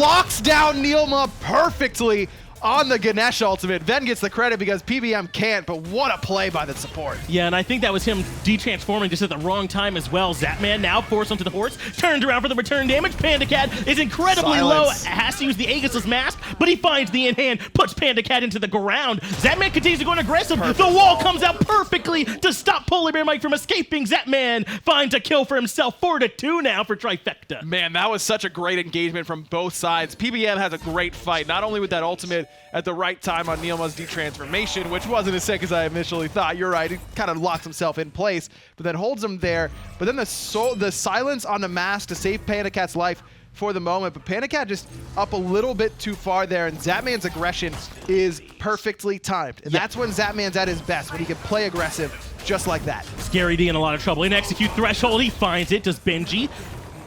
locks down NeiruMah perfectly on the Ganesha ultimate. Ven gets the credit because PBM can't, but what a play by the support. Yeah, and I think that was him de-transforming just at the wrong time as well. Zapman now forced onto the horse, turned around for the return damage. PandaCat is incredibly low, has to use the Aegis's mask, but he finds the in-hand, puts PandaCat into the ground. Zapman continues to go aggressive. The wall comes out perfectly to stop PolarBearMike from escaping. Zapman finds a kill for himself. 4-2 now for Trifecta. Man, that was such a great engagement from both sides. PBM has a great fight, not only with that ultimate at the right time on NeiruMah's detransformation, which wasn't as sick as I initially thought. You're right, he kind of locks himself in place, but then holds him there. But then the silence on the mask to save PandaCat's life for the moment, but PandaCat just up a little bit too far there, and Zapman's aggression is perfectly timed. And that's when Zapman's at his best, when he can play aggressive just like that. Scary D in a lot of trouble. In execute threshold, he finds it. Does Benji.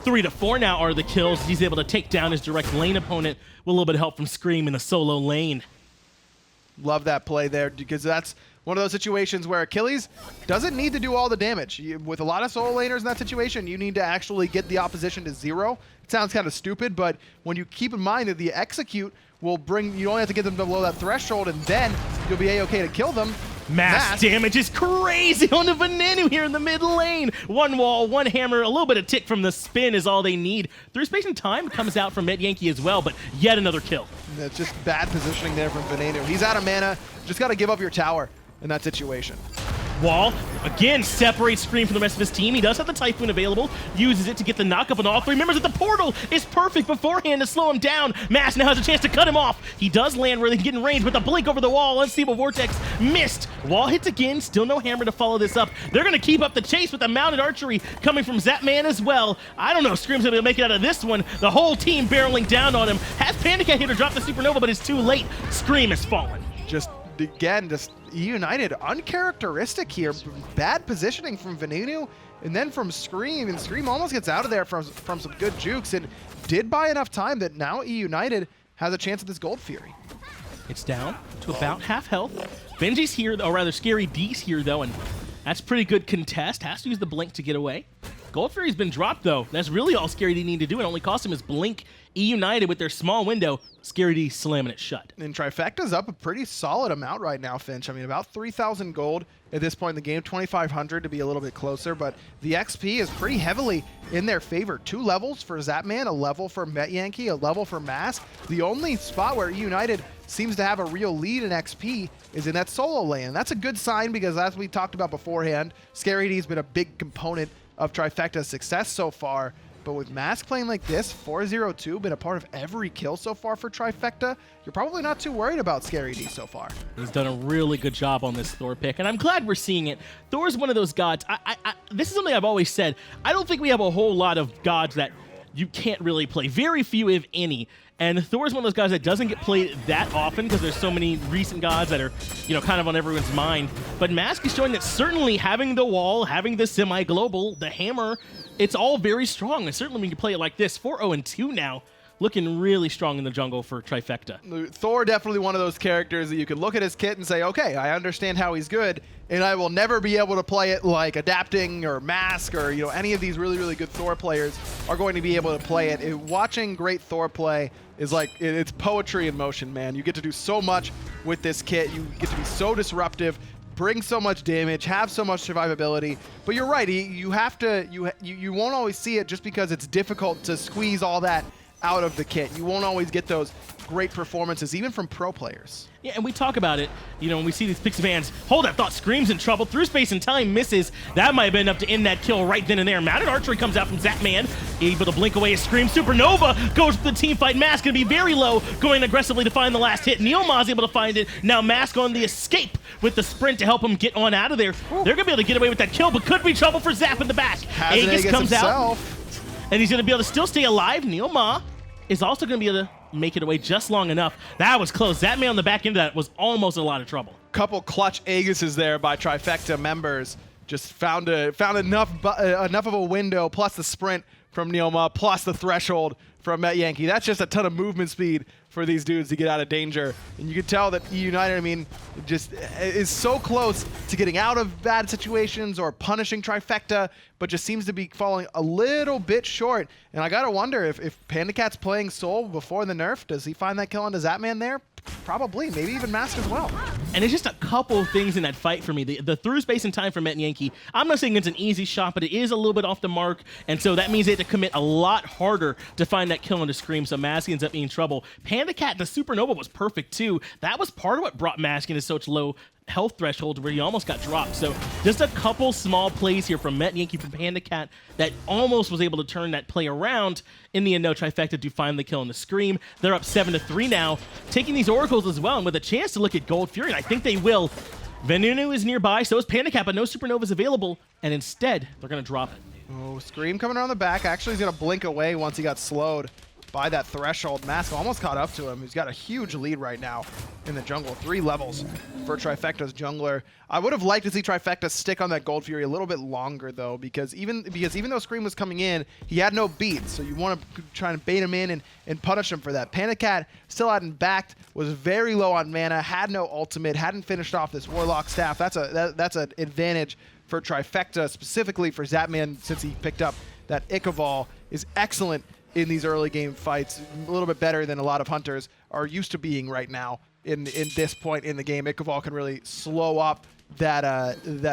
3-4 now are the kills. He's able to take down his direct lane opponent with a little bit of help from Scream in the solo lane. Love that play there, because that's one of those situations where Achilles doesn't need to do all the damage. With a lot of solo laners in that situation, you need to actually get the opposition to 0. It sounds kind of stupid, but when you keep in mind that the execute will bring, you only have to get them below that threshold, and then you'll be A-okay to kill them. Mass damage is crazy on the Venenu here in the mid lane. One wall, one hammer, a little bit of tick from the spin is all they need. Through space and time comes out from Metyankey as well, but yet another kill. That's just bad positioning there from Venenu. He's out of mana. Just got to give up your tower in that situation. Wall, again, separates Scream from the rest of his team. He does have the Typhoon available, uses it to get the knockup on all three members. At the portal is perfect beforehand to slow him down. Mass now has a chance to cut him off. He does land where they can get in range, but the blink over the wall, unstable vortex, missed. Wall hits again, still no hammer to follow this up. They're going to keep up the chase with the mounted archery coming from Zapman as well. I don't know, Scream's going to make it out of this one. The whole team barreling down on him. Has PandaCat here to drop the Supernova, but it's too late. Scream has fallen. Just eUnited, uncharacteristic here. Bad positioning from Venenu, and then from Scream, and Scream almost gets out of there from some good jukes, and did buy enough time that now eUnited has a chance at this Gold Fury. It's down to about half health. Benji's here, or rather Scary D's here though, and that's pretty good contest. Has to use the blink to get away. Gold Fury's been dropped though. That's really all Scary D need to do. It only cost him his blink. eUnited with their small window, Scary D slamming it shut. And Trifecta's up a pretty solid amount right now, Finch. I mean, about 3,000 gold at this point in the game, 2,500 to be a little bit closer, but the XP is pretty heavily in their favor. 2 levels for Zapman, a level for Metyankey, a level for Mask. The only spot where eUnited seems to have a real lead in XP is in that solo lane. That's a good sign because, as we talked about beforehand, Scary D's been a big component of Trifecta's success so far. But with Mask playing like this, 4-0-2, been a part of every kill so far for Trifecta, you're probably not too worried about Scary D so far. He's done a really good job on this Thor pick, and I'm glad we're seeing it. Thor's one of those gods. This is something I've always said. I don't think we have a whole lot of gods that you can't really play. Very few, if any. And Thor's one of those guys that doesn't get played that often because there's so many recent gods that are, kind of on everyone's mind. But Mask is showing that certainly having the wall, having the semi-global, the hammer, it's all very strong. And certainly when you play it like this, 4-0-2 now, looking really strong in the jungle for Trifecta. Thor definitely one of those characters that you can look at his kit and say, okay, I understand how he's good, and I will never be able to play it like Adapting or Mask or any of these really, really good Thor players are going to be able to play it. Watching great Thor play is like, it's poetry in motion, man. You get to do so much with this kit. You get to be so disruptive, bring so much damage, have so much survivability. But you're right, you have to, you won't always see it just because it's difficult to squeeze all that out of the kit. You won't always get those great performances, even from pro players. Yeah, and we talk about it, you know, when we see these Pixie fans, hold that thought, Scream's in trouble, through space and time, misses. That might have been enough to end that kill right then and there. Mounted archery comes out from Zapman, able to blink away his Scream. Supernova goes for the team fight. Mask gonna be very low, going aggressively to find the last hit. NeiruMah's able to find it. Now Mask on the escape with the sprint to help him get on out of there. They're gonna be able to get away with that kill, but could be trouble for Zap in the back. Aegis comes out, and he's gonna be able to still stay alive. NeiruMah is also gonna be able to make it away just long enough. That was close. That man on the back end of that was almost a lot of trouble. Couple clutch Aegises there by Trifecta members. Just found enough of a window, plus the sprint from NeiruMah, plus the threshold from Metyankey. That's just a ton of movement speed for these dudes to get out of danger. And you can tell that eUnited, I mean, just is so close to getting out of bad situations or punishing Trifecta, but just seems to be falling a little bit short. And I gotta wonder if PandaCat's playing Soul before the nerf, does he find that kill onto Zapman there? Probably, maybe even Mask as well. And it's just a couple of things in that fight for me. The through space and time for Metyankey, I'm not saying it's an easy shot, but it is a little bit off the mark, and so that means they have to commit a lot harder to find that kill into Scream, so Mask ends up being in trouble. PandaCat, the Supernova was perfect too. That was part of what brought Mask into such low health threshold where he almost got dropped. So just a couple small plays here from Metyankey, from PandaCat, that almost was able to turn that play around. In the end, no, Trifecta do find the kill in the Scream. They're up 7-3 now, taking these Oracles as well, and with a chance to look at Gold Fury, and I think they will. Venenu is nearby, so is PandaCat, but no Supernovas available, and instead, they're going to drop it. Oh, Scream coming around the back. Actually, he's going to blink away once he got slowed by that threshold. Mask almost caught up to him. He's got a huge lead right now in the jungle. 3 levels for Trifecta's jungler. I would have liked to see Trifecta stick on that Gold Fury a little bit longer though, because even though Scream was coming in, he had no beat. So you want to try and bait him in and punish him for that. PandaCat still hadn't backed, was very low on mana, had no ultimate, hadn't finished off this Warlock staff. That's an advantage for Trifecta, specifically for Zapman, since he picked up that Ichabal, is excellent in these early game fights, a little bit better than a lot of hunters are used to being right now in this point in the game. Ichabal can really slow up smooth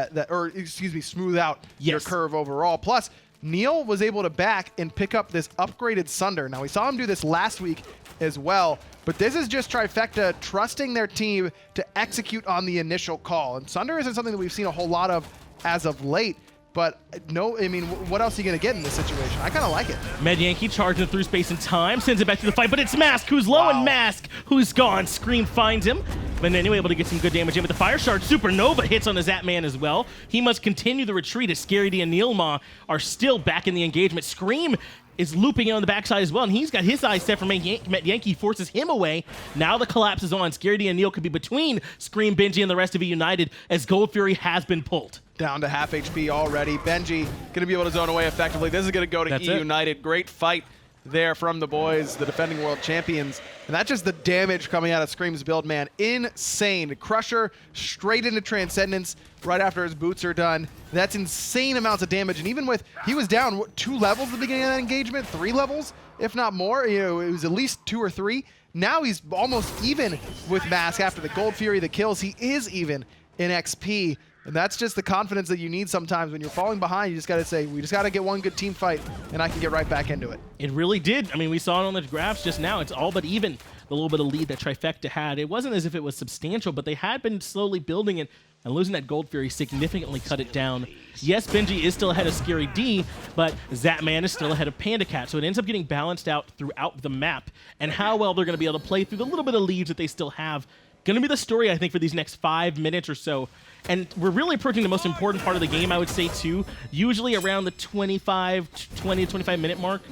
out your curve overall. Plus, Neil was able to back and pick up this upgraded Sunder. Now, we saw him do this last week as well, but this is just Trifecta trusting their team to execute on the initial call. And Sunder isn't something that we've seen a whole lot of as of late. But no, I mean, what else are you going to get in this situation? I kind of like it. Metyankey charging through space and time, sends it back to the fight, but it's Mask who's low, and Mask who's gone. Scream finds him. Venenu able to get some good damage in with the Fire Shard. Supernova hits on the Zapman as well. He must continue the retreat as Scary D and NeiruMah are still back in the engagement. Scream is looping in on the backside as well, and he's got his eyes set for Metyankey, forces him away. Now the collapse is on. Scary D and Neil could be between Scream, Benji, and the rest of eUnited as Gold Fury has been pulled. Down to half HP already. Benji going to be able to zone away effectively. This is going to go to eUnited. Great fight there from the boys, the defending world champions. And that's just the damage coming out of Scream's build, man. Insane. Crusher straight into Transcendence right after his boots are done. That's insane amounts of damage. And even with, he was down, what, 2 levels at the beginning of that engagement? 3 levels, if not more. You know, it was at least 2 or 3. Now he's almost even with Mask after the Gold Fury, the kills. He is even in XP. And that's just the confidence that you need sometimes when you're falling behind. You just got to say, we just got to get one good team fight, and I can get right back into it. It really did. I mean, we saw it on the graphs just now. It's all but even, the little bit of lead that Trifecta had. It wasn't as if it was substantial, but they had been slowly building it, and losing that Gold Fury significantly cut it down. Yes, Benji is still ahead of Scary D, but Zapman is still ahead of PandaCat, so it ends up getting balanced out throughout the map, and how well they're going to be able to play through the little bit of leads that they still have. Going to be the story, I think, for these next 5 minutes or so. And we're really approaching the most important part of the game, I would say, too. Usually around the 20 to 25 minute mark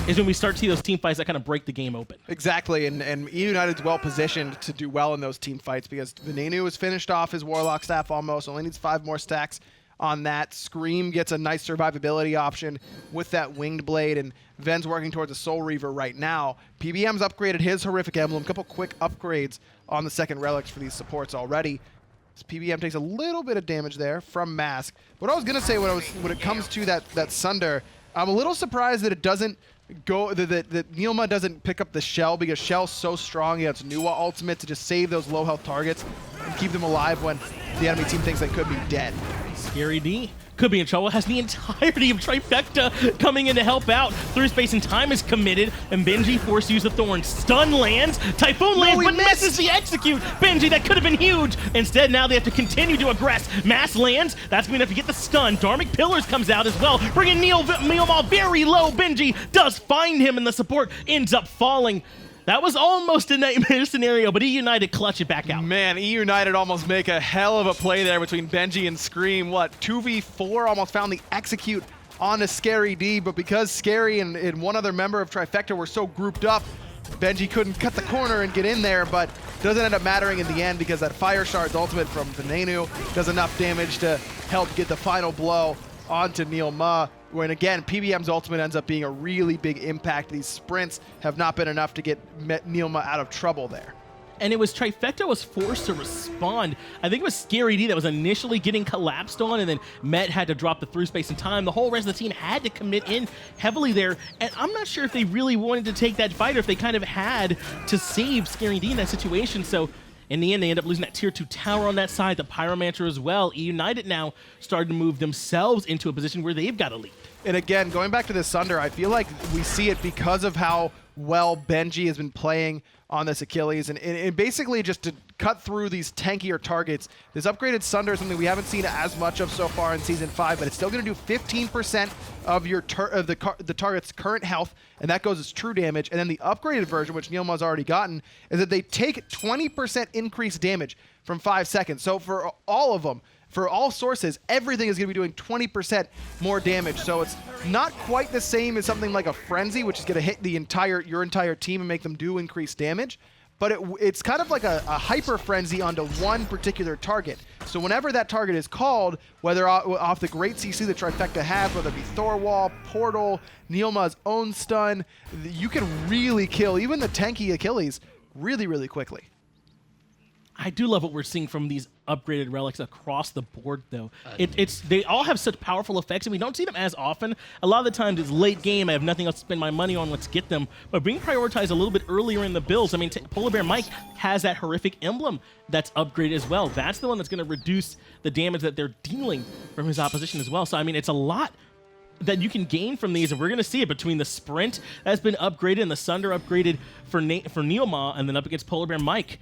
is when we start to see those team fights that kind of break the game open. Exactly, and eUnited's well positioned to do well in those team fights because Venenu has finished off his Warlock staff almost, only needs 5 more stacks on that. Scream gets a nice survivability option with that Winged Blade, and Ven's working towards a Soul Reaver right now. PBM's upgraded his Horrific Emblem, a couple quick upgrades on the second relics for these supports already. PBM takes a little bit of damage there from Mask. What I was gonna say when it comes to that Sunder, I'm a little surprised that it doesn't go that NeiruMah doesn't pick up the Shell, because Shell's so strong against NeiruMah ultimate to just save those low health targets and keep them alive when the enemy team thinks they could be dead. Scary D could be in trouble. Has the entirety of Trifecta coming in to help out. Through space and time is committed, and Benji forced to use the Thorn. Stun lands, Typhoon lands, but misses the execute. Benji, that could have been huge. Instead, now they have to continue to aggress. Mass lands, that's going to have to get the stun. Dharmic Pillars comes out as well, bringing NeiruMah very low. Benji does find him, and the support ends up falling. That was almost a nightmare scenario, but eUnited clutch it back out. Man, eUnited almost make a hell of a play there between Benji and Scream. What, 2v4? Almost found the execute on a Scary D, but because Scary and one other member of Trifecta were so grouped up, Benji couldn't cut the corner and get in there, but doesn't end up mattering in the end because that Fire Shard's ultimate from Venenu does enough damage to help get the final blow onto NeiruMah. When again, PBM's ultimate ends up being a really big impact. These sprints have not been enough to get NeiruMah out of trouble there. And it was Trifecta was forced to respond. I think it was Scary D that was initially getting collapsed on, and then Met had to drop the through space and time. The whole rest of the team had to commit in heavily there, and I'm not sure if they really wanted to take that fight or if they kind of had to save Scary D in that situation. So in the end, they end up losing that tier 2 tower on that side, the Pyromancer as well. eUnited now started to move themselves into a position where they've got a lead. And again, going back to the Sunder, I feel like we see it because of how well Benji has been playing on this Achilles. And basically just to cut through these tankier targets, this upgraded Sunder is something we haven't seen as much of so far in Season 5, but it's still going to do 15% of your the target's current health, and that goes as true damage. And then the upgraded version, which NeiruMah's already gotten, is that they take 20% increased damage from 5 seconds. So for all of them, for all sources, everything is going to be doing 20% more damage. So it's not quite the same as something like a Frenzy, which is going to hit your entire team and make them do increased damage. But it's kind of like a hyper frenzy onto one particular target. So whenever that target is called, whether off the great CC that Trifecta has, whether it be Thor Wall, Portal, NeiruMah's own stun, you can really kill even the tanky Achilles really, really quickly. I do love what we're seeing from these upgraded relics across the board, though. They all have such powerful effects, and we don't see them as often. A lot of the times it's late game, I have nothing else to spend my money on, let's get them. But being prioritized a little bit earlier in the builds, I mean, PolarBearMike has that horrific emblem that's upgraded as well. That's the one that's going to reduce the damage that they're dealing from his opposition as well. So, I mean, it's a lot that you can gain from these, and we're going to see it between the Sprint that's been upgraded and the Sunder upgraded for NeiruMah, and then up against PolarBearMike.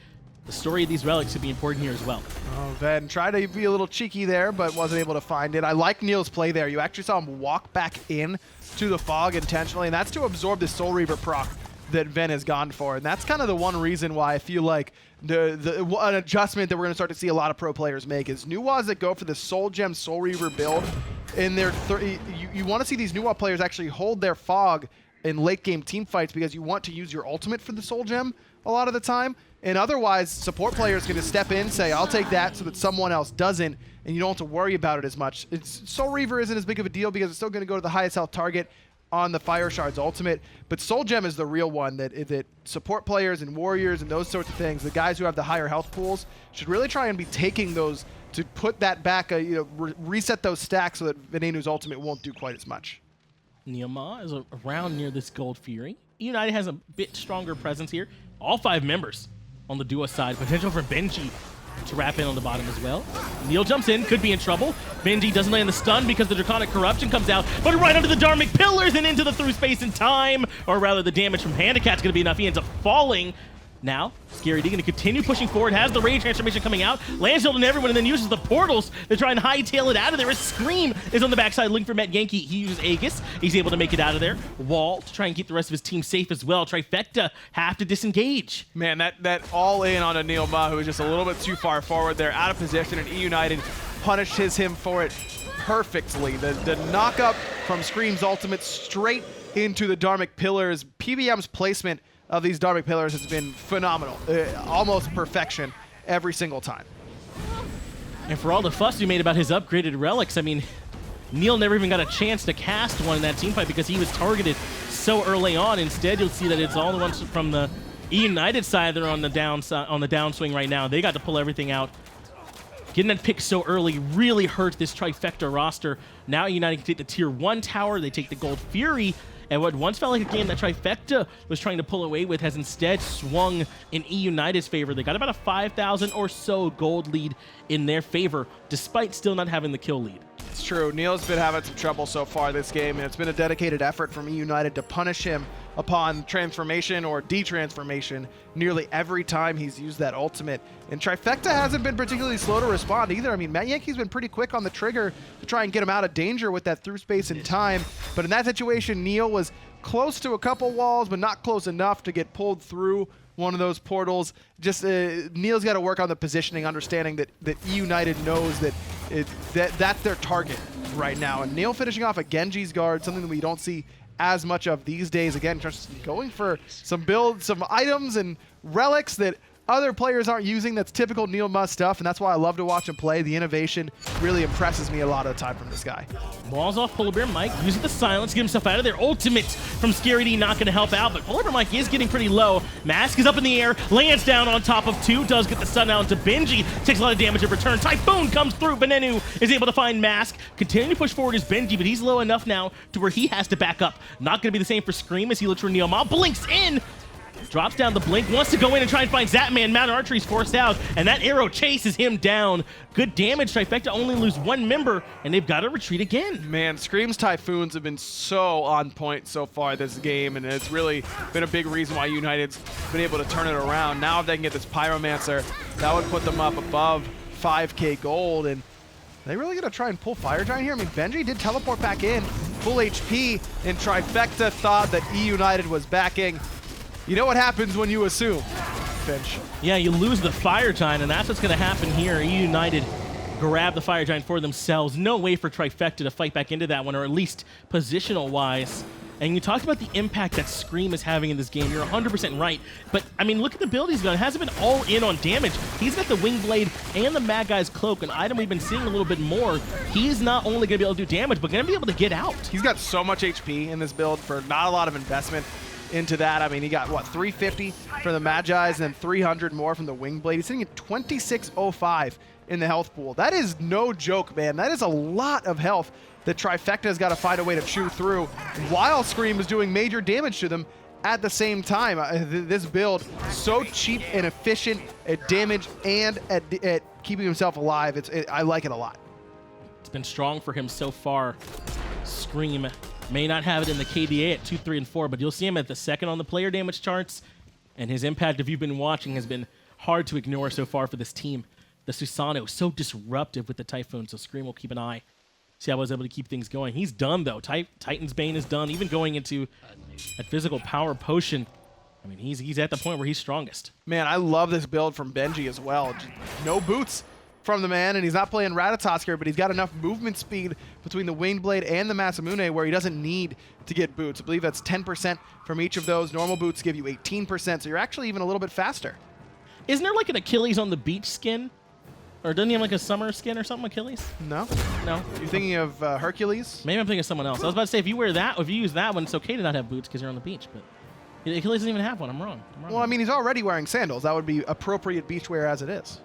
The story of these relics would be important here as well. Oh, Ven tried to be a little cheeky there, but wasn't able to find it. I like Neil's play there. You actually saw him walk back in to the fog intentionally, and that's to absorb the Soul Reaver proc that Ven has gone for. And that's kind of the one reason why I feel like an adjustment that we're going to start to see a lot of pro players make is NeiruMahs that go for the Soul Gem Soul Reaver build. In their you want to see these NeiruMah players actually hold their fog in late game team fights because you want to use your ultimate for the Soul Gem a lot of the time. And otherwise, support players are going to step in, say, I'll take that so that someone else doesn't, and you don't have to worry about it as much. Soul Reaver isn't as big of a deal because it's still going to go to the highest health target on the Fire Shard's ultimate. But Soul Gem is the real one that support players and warriors and those sorts of things, the guys who have the higher health pools, should really try and be taking those to put that back, reset those stacks so that Venenu's ultimate won't do quite as much. NeiruMah is around near this Gold Fury. eUnited has a bit stronger presence here. All 5 members on the duo side. Potential for Benji to wrap in on the bottom as well. Neil jumps in, could be in trouble. Benji doesn't land the stun because the Draconic Corruption comes out, but right under the Dharmic Pillars and into the through space and time. Or rather, the damage from PandaCat's going to be enough. He ends up falling. Now, Scary D going to continue pushing forward, has the Rage Transformation coming out, lands shielding everyone, and then uses the portals to try and hightail it out of there. His Scream is on the backside looking for Metyankey. He uses Aegis. He's able to make it out of there. Wall to try and keep the rest of his team safe as well. Trifecta have to disengage. Man, that all in on a NeiruMah who was just a little bit too far forward there, out of position, and eUnited punishes him for it perfectly. The knock-up from Scream's ultimate straight into the Dharmic Pillars. PBM's placement of these Dharmic Pillars has been phenomenal. Almost perfection every single time. And for all the fuss we made about his upgraded relics, I mean, Neil never even got a chance to cast one in that team fight because he was targeted so early on. Instead, you'll see that it's all the ones from the eUnited side that are on the downswing right now. They got to pull everything out. Getting that pick so early really hurt this Trifecta roster. Now eUnited can take the tier 1 tower, they take the Gold Fury, and what once felt like a game that Trifecta was trying to pull away with has instead swung in eUnited's favor. They got about a 5,000 or so gold lead in their favor, despite still not having the kill lead. It's true. Neil's been having some trouble so far this game, and it's been a dedicated effort from eUnited to punish him upon transformation or detransformation nearly every time he's used that ultimate. And Trifecta hasn't been particularly slow to respond either. I mean, Metyankey's been pretty quick on the trigger to try and get him out of danger with that through space and time. But in that situation, Neil was close to a couple walls, but not close enough to get pulled through one of those portals. Just Neil's got to work on the positioning, understanding that eUnited knows that that's their target right now. And Neil finishing off a Genji's guard, something that we don't see as much of these days. Again, just going for some builds, some items and relics that other players aren't using. That's typical NeiruMah stuff, and that's why I love to watch him play. The innovation really impresses me a lot of the time from this guy. Walls off PolarBearMike, using the silence, get himself out of there. Ultimate from Scary D, not going to help out, but PolarBearMike is getting pretty low. Mask is up in the air, lands down on top of two, does get the stun out into Benji, takes a lot of damage in return. Typhoon comes through, Venenu is able to find Mask, continuing to push forward is Benji, but he's low enough now to where he has to back up. Not going to be the same for Scream as he looks for NeiruMah, blinks in, drops down the blink, wants to go in and try and find Zapman. Mount Archery's forced out, and that arrow chases him down. Good damage. Trifecta only lose one member, and they've got to retreat again. Man, Scream's Typhoons have been so on point so far this game, and it's really been a big reason why United's been able to turn it around. Now if they can get this Pyromancer, that would put them up above 5k gold, and they really gonna try and pull Fire Giant here? I mean, Benji did teleport back in, full HP, and Trifecta thought that eUnited was backing. You know what happens when you assume, Finch. Yeah, you lose the Fire Giant, and that's what's going to happen here. eUnited grab the Fire Giant for themselves. No way for Trifecta to fight back into that one, or at least positional-wise. And you talked about the impact that Scream is having in this game. You're 100% right. But, I mean, look at the build he's got. It hasn't been all in on damage. He's got the Wing Blade and the Mad Guy's Cloak, an item we've been seeing a little bit more. He's not only going to be able to do damage, but going to be able to get out. He's got so much HP in this build for not a lot of investment into that. I mean, he got, what, 350 from the Magi's and then 300 more from the Wing Blade. He's sitting at 2605 in the health pool. That is no joke, man. That is a lot of health that Trifecta has got to find a way to chew through while Scream is doing major damage to them at the same time. This build, so cheap and efficient at damage and at keeping himself alive. I like it a lot. It's been strong for him so far. Scream may not have it in the KDA at 2, 3, and 4, but you'll see him at the second on the player damage charts, and his impact, if you've been watching, has been hard to ignore so far for this team. The Susano, so disruptive with the Typhoon, so Scream will keep an eye. See how I was able to keep things going. He's done, though. Titan's Bane is done, even going into that physical power potion. I mean, he's at the point where he's strongest. Man, I love this build from Benji as well. Just no boots from the man, and he's not playing Ratatosk here, but he's got enough movement speed between the Winged Blade and the Masamune where he doesn't need to get boots. I believe that's 10% from each of those. Normal boots give you 18%, so you're actually even a little bit faster. Isn't there like an Achilles on the beach skin? Or doesn't he have like a summer skin or something, Achilles? No. No? You're thinking of Hercules? Maybe I'm thinking of someone else. I was about to say, if you wear that, if you use that one, it's okay to not have boots because you're on the beach, but Achilles doesn't even have one. I'm wrong. Well, I mean, he's already wearing sandals. That would be appropriate beach wear as it is.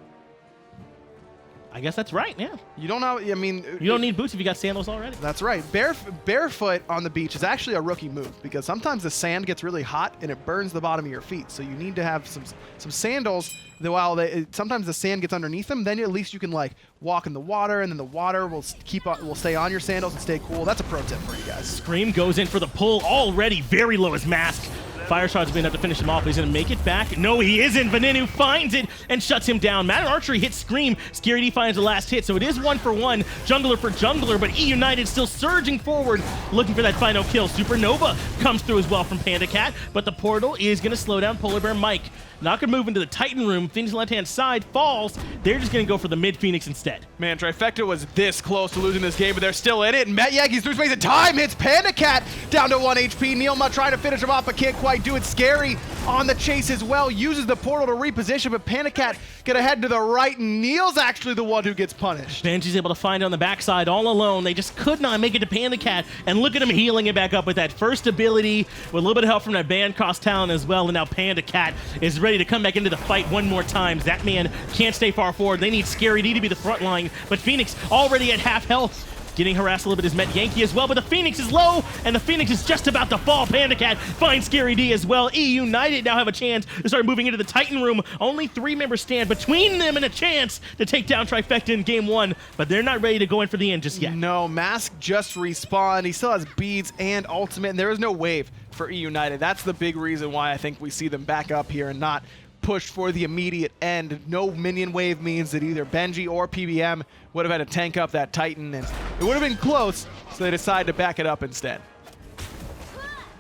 I guess that's right, yeah. You don't know, I mean... You don't need boots if you got sandals already. That's right. Barefoot on the beach is actually a rookie move because sometimes the sand gets really hot and it burns the bottom of your feet. So you need to have some sandals that while sometimes the sand gets underneath them, then at least you can like walk in the water and then the water will stay on your sandals and stay cool. That's a pro tip for you guys. Scream goes in for the pull, already very low as Mask. Fire Shot's been able to finish him off, but he's going to make it back. No, he isn't. Venenu finds it and shuts him down. Mad Archery hits Scream. Scary D finds the last hit, so it is 1 for 1. Jungler for jungler, but eUnited still surging forward, looking for that final kill. Supernova comes through as well from PandaCat, but the portal is going to slow down PolarBearMike. Not going to move into the Titan room. Phoenix left-hand side falls. They're just going to go for the mid-Phoenix instead. Man, Trifecta was this close to losing this game, but they're still in it. And Metyankey's through space and time hits PandaCat down to 1 HP. NeiruMah trying to finish him off, but can't quite do it. Scary on the chase as well. Uses the portal to reposition, but PandaCat gonna head to the right. Neil's actually the one who gets punished. Benji's able to find it on the backside all alone. They just could not make it to PandaCat, and look at him healing it back up with that first ability, with a little bit of help from that band cost talent as well, and now PandaCat is ready to come back into the fight one more time. That man can't stay far forward. They need Scary D to be the front line, but Phoenix already at half health. Getting harassed a little bit is Metyankey as well, but the Phoenix is low, and the Phoenix is just about to fall. PandaCat finds Scary D as well. eUnited now have a chance to start moving into the Titan room. Only 3 members stand between them and a chance to take down Trifecta in game 1, but they're not ready to go in for the end just yet. No, Mask just respawned. He still has beads and ultimate, and there is no wave for eUnited. That's the big reason why I think we see them back up here and not pushed for the immediate end. No minion wave means that either Benji or PBM would have had to tank up that Titan, and it would have been close, so they decided to back it up instead.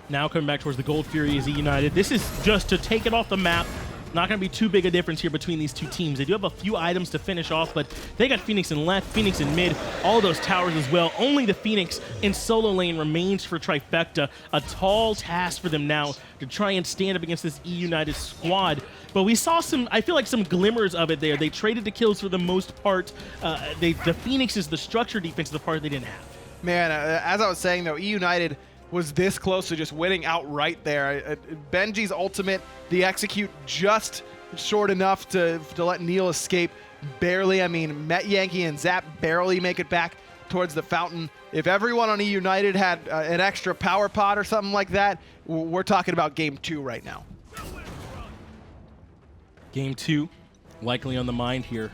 Now coming back towards the Gold Fury is eUnited. This is just to take it off the map. Not going to be too big a difference here between these two teams. They do have a few items to finish off, but they got Phoenix in left, Phoenix in mid, all those towers as well. Only the Phoenix in solo lane remains for Trifecta. A tall task for them now to try and stand up against this eUnited squad. But we saw some, I feel like some glimmers of it there. They traded the kills for the most part. The Phoenix is the structure defense is the part they didn't have. Man, as I was saying though, eUnited was this close to just winning outright there. Benji's ultimate, the execute just short enough to let Neil escape. Barely, I mean, Metyankey and Zap barely make it back towards the fountain. If everyone on eUnited had an extra power pod or something like that, we're talking about game 2 right now. Game 2, likely on the mind here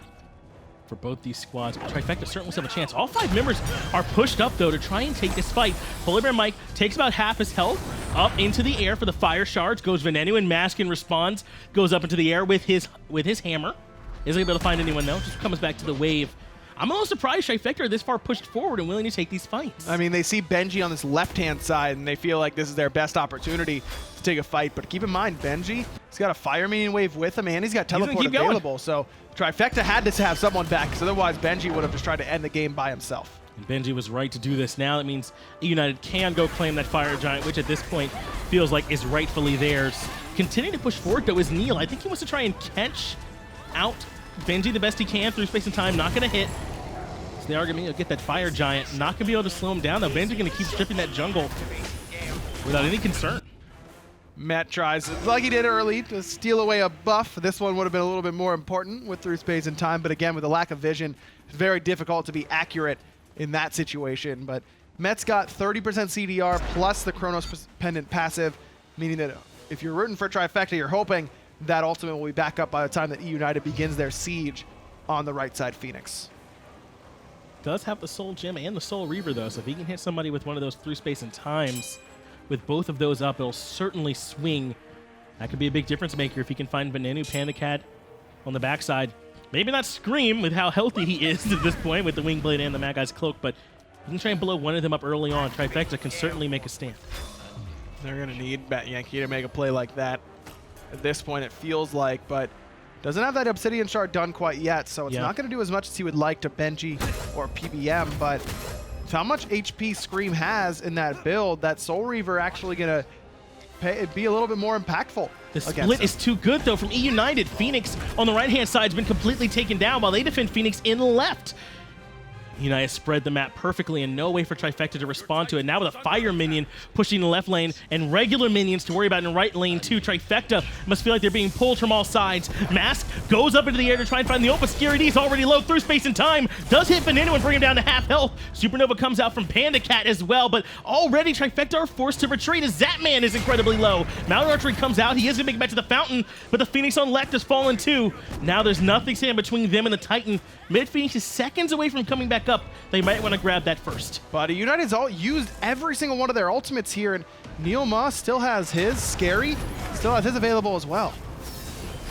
for both these squads. Trifecta certainly have a chance. All 5 members are pushed up, though, to try and take this fight. PolarBearMike takes about half his health up into the air for the fire shards. Goes Venenu, and Mask in response goes up into the air with his hammer. Isn't able to find anyone, though. Just comes back to the wave. I'm a little surprised Trifecta are this far pushed forward and willing to take these fights. I mean, they see Benji on this left-hand side, and they feel like this is their best opportunity to take a fight. But keep in mind, Benji, he's got a fire minion wave with him, and he's got teleport available. So Trifecta had to have someone back, because otherwise Benji would have just tried to end the game by himself. And Benji was right to do this. Now that means eUnited can go claim that fire giant, which at this point feels like is rightfully theirs. Continuing to push forward, though, is Neil. I think he wants to try and catch out Benji the best he can through space and time. Not going to hit. So they are going to get that fire giant. Not going to be able to slow him down, though. Benji going to keep stripping that jungle without any concern. Met tries, like he did early, to steal away a buff. This one would have been a little bit more important with through space and time, but again, with a lack of vision, it's very difficult to be accurate in that situation. But Met's got 30% CDR plus the Chronos Pendant passive, meaning that if you're rooting for Trifecta, you're hoping that ultimate will be back up by the time that eUnited begins their siege on the right side Phoenix. Does have the Soul Gem and the Soul Reaver, though, so if he can hit somebody with one of those through space and times, with both of those up, it'll certainly swing. That could be a big difference maker if he can find Venenu, PandaCat on the backside. Maybe not Scream with how healthy he is at this point with the Wing Blade and the Mad Guy's Cloak, but he can try and blow one of them up early on. Trifecta can certainly make a stand. They're going to need Metyankey to make a play like that. At this point, it feels like, but doesn't have that Obsidian Shard done quite yet, so it's not going to do as much as he would like to Benji or PBM, but how much HP Scream has in that build, that Soul Reaver actually going to be a little bit more impactful. The split is too good, though, from eUnited. Phoenix on the right-hand side has been completely taken down while they defend Phoenix in the left. eUnited spread the map perfectly and no way for Trifecta to respond to it. Now with a fire minion pushing the left lane and regular minions to worry about in the right lane too. Trifecta must feel like they're being pulled from all sides. Mask goes up into the air to try and find the ult, but Scary D's already low through space and time. Does hit Venenu and bring him down to half health. Supernova comes out from PandaCat as well, but already Trifecta are forced to retreat as Zapman is incredibly low. Mountain Archery comes out. He is going to make it back to the fountain, but the Phoenix on left has fallen too. Now there's nothing standing between them and the Titan. Mid Phoenix is seconds away from coming back up. They might want to grab that first. But United's all used every single one of their ultimates here, and NeiruMah still has his. Scary still has his available as well.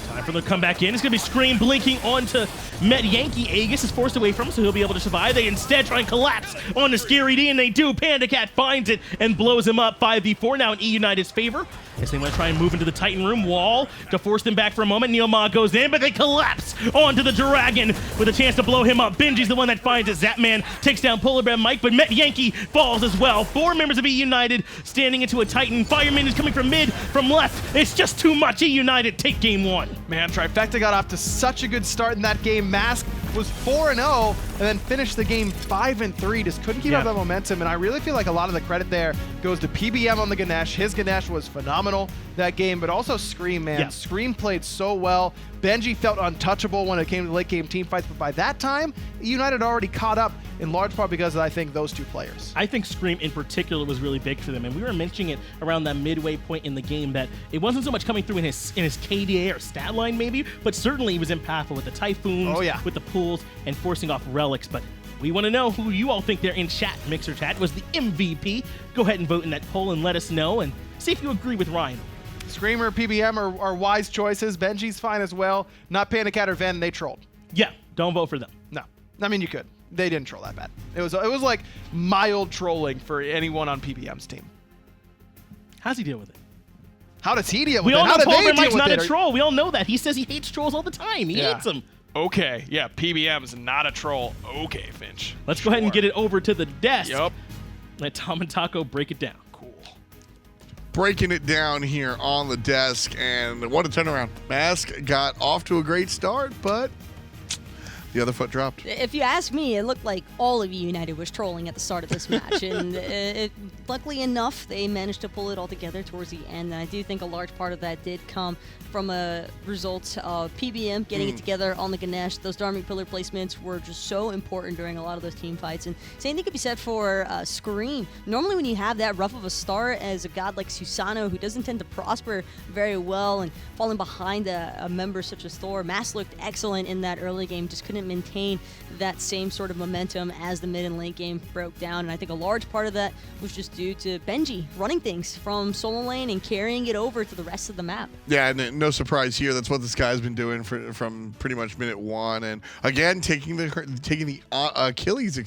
Time for them to come back in. It's going to be Scream blinking onto Metyankey. Aegis is forced away from him, so he'll be able to survive. They instead try and collapse onto Scary D, and they do. PandaCat finds it and blows him up. 5v4 now in eUnited's favor, as they want to try and move into the Titan room wall to force them back for a moment. NeiruMah goes in, but they collapse onto the Dragon with a chance to blow him up. Benji's the one that finds it. Zapman takes down PolarBearMike, but Metyankey falls as well. 4 members of eUnited standing into a Titan. Fireman is coming from mid, from left. It's just too much. eUnited take game 1. Man, Trifecta got off to such a good start in that game. Mask was 4-0 and then finished the game 5-3. Just couldn't keep up that momentum, and I really feel like a lot of the credit there goes to PBM on the Ganesha. His Ganesha was phenomenal that game, but also Scream, man. Scream played so well. Benji felt untouchable when it came to late game team fights, but by that time, eUnited already caught up in large part because of, I think, those two players. I think Scream in particular was really big for them, and we were mentioning it around that midway point in the game that it wasn't so much coming through in his KDA or stat line maybe, but certainly he was impactful with the Typhoons, with the pulls, and forcing off relics. But we want to know who you all think there in chat. Mixer chat was the MVP. Go ahead and vote in that poll and let us know, and see if you agree with Ryan. Screamer, PBM are wise choices. Benji's fine as well. Not PandaCat or Ven, they trolled. Yeah, don't vote for them. No. I mean, you could. They didn't troll that bad. It was like mild trolling for anyone on PBM's team. How's he deal with it? How does he deal with We it? all know How do they deal PolarBearMike's with not it? a troll. We all know that. He says he hates trolls all the time. He hates them. Okay, yeah, PBM's not a troll. Okay, Finch. Let's go ahead and get it over to the desk. Yup. Let Tom and Taco break it down. Cool. Breaking it down here on the desk, and what a turnaround. Mask got off to a great start, but the other foot dropped. If you ask me, it looked like all of eUnited was trolling at the start of this match, and luckily enough, they managed to pull it all together towards the end. And I do think a large part of that did come from a result of PBM getting it together on the Ganesha. Those Dharmic Pillar placements were just so important during a lot of those team fights. And same thing could be said for Scream. Normally when you have that rough of a start as a god like Susano, who doesn't tend to prosper very well, and falling behind a member such as Thor, Mask looked excellent in that early game, just couldn't maintain that same sort of momentum as the mid and late game broke down. And I think a large part of that was just due to Benji running things from solo lane and carrying it over to the rest of the map. Yeah, and no surprise here. That's what this guy's been doing from pretty much minute one. And again, taking the Achilles,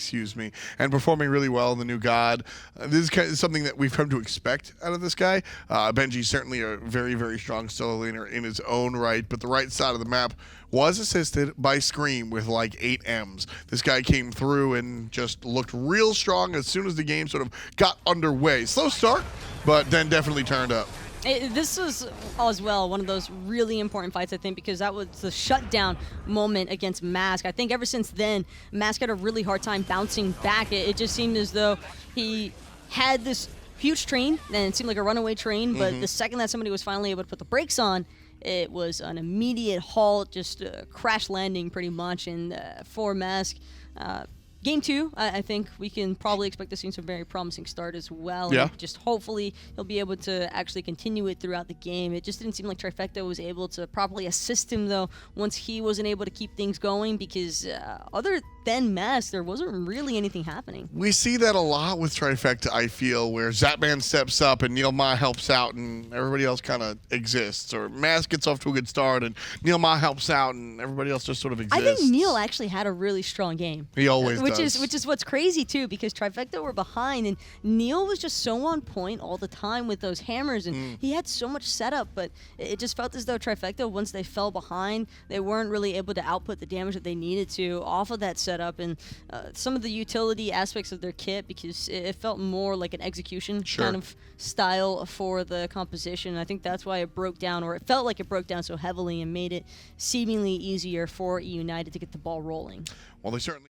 and performing really well in the new god. This is kind of something that we've come to expect out of this guy. Benji's certainly a very, very strong solo laner in his own right, but the right side of the map was assisted by Scream with like 8 M's. This guy came through and just looked real strong as soon as the game sort of got underway. Slow start, but then definitely turned up. This was as well one of those really important fights, I think, because that was the shutdown moment against Mask. I think ever since then, Mask had a really hard time bouncing back. It just seemed as though he had this huge train, and it seemed like a runaway train, but the second that somebody was finally able to put the brakes on, it was an immediate halt, just crash landing pretty much. And for Mask, Game 2, I think we can probably expect to see some very promising start as well. Yeah. And just hopefully he'll be able to actually continue it throughout the game. It just didn't seem like Trifecta was able to properly assist him, though, once he wasn't able to keep things going, because other than Mask, there wasn't really anything happening. We see that a lot with Trifecta, I feel, where Zapman steps up and NeiruMah helps out and everybody else kind of exists. Or Mask gets off to a good start and NeiruMah helps out and everybody else just sort of exists. I think Neil actually had a really strong game. He always does. Which is what's crazy too, because Trifecta were behind and Neil was just so on point all the time with those hammers, and he had so much setup, but it just felt as though Trifecta, once they fell behind, they weren't really able to output the damage that they needed to off of that setup and some of the utility aspects of their kit, because it felt more like an execution kind of style for the composition. I think that's why it broke down, or it felt like it broke down so heavily and made it seemingly easier for eUnited to get the ball rolling. Well, they certainly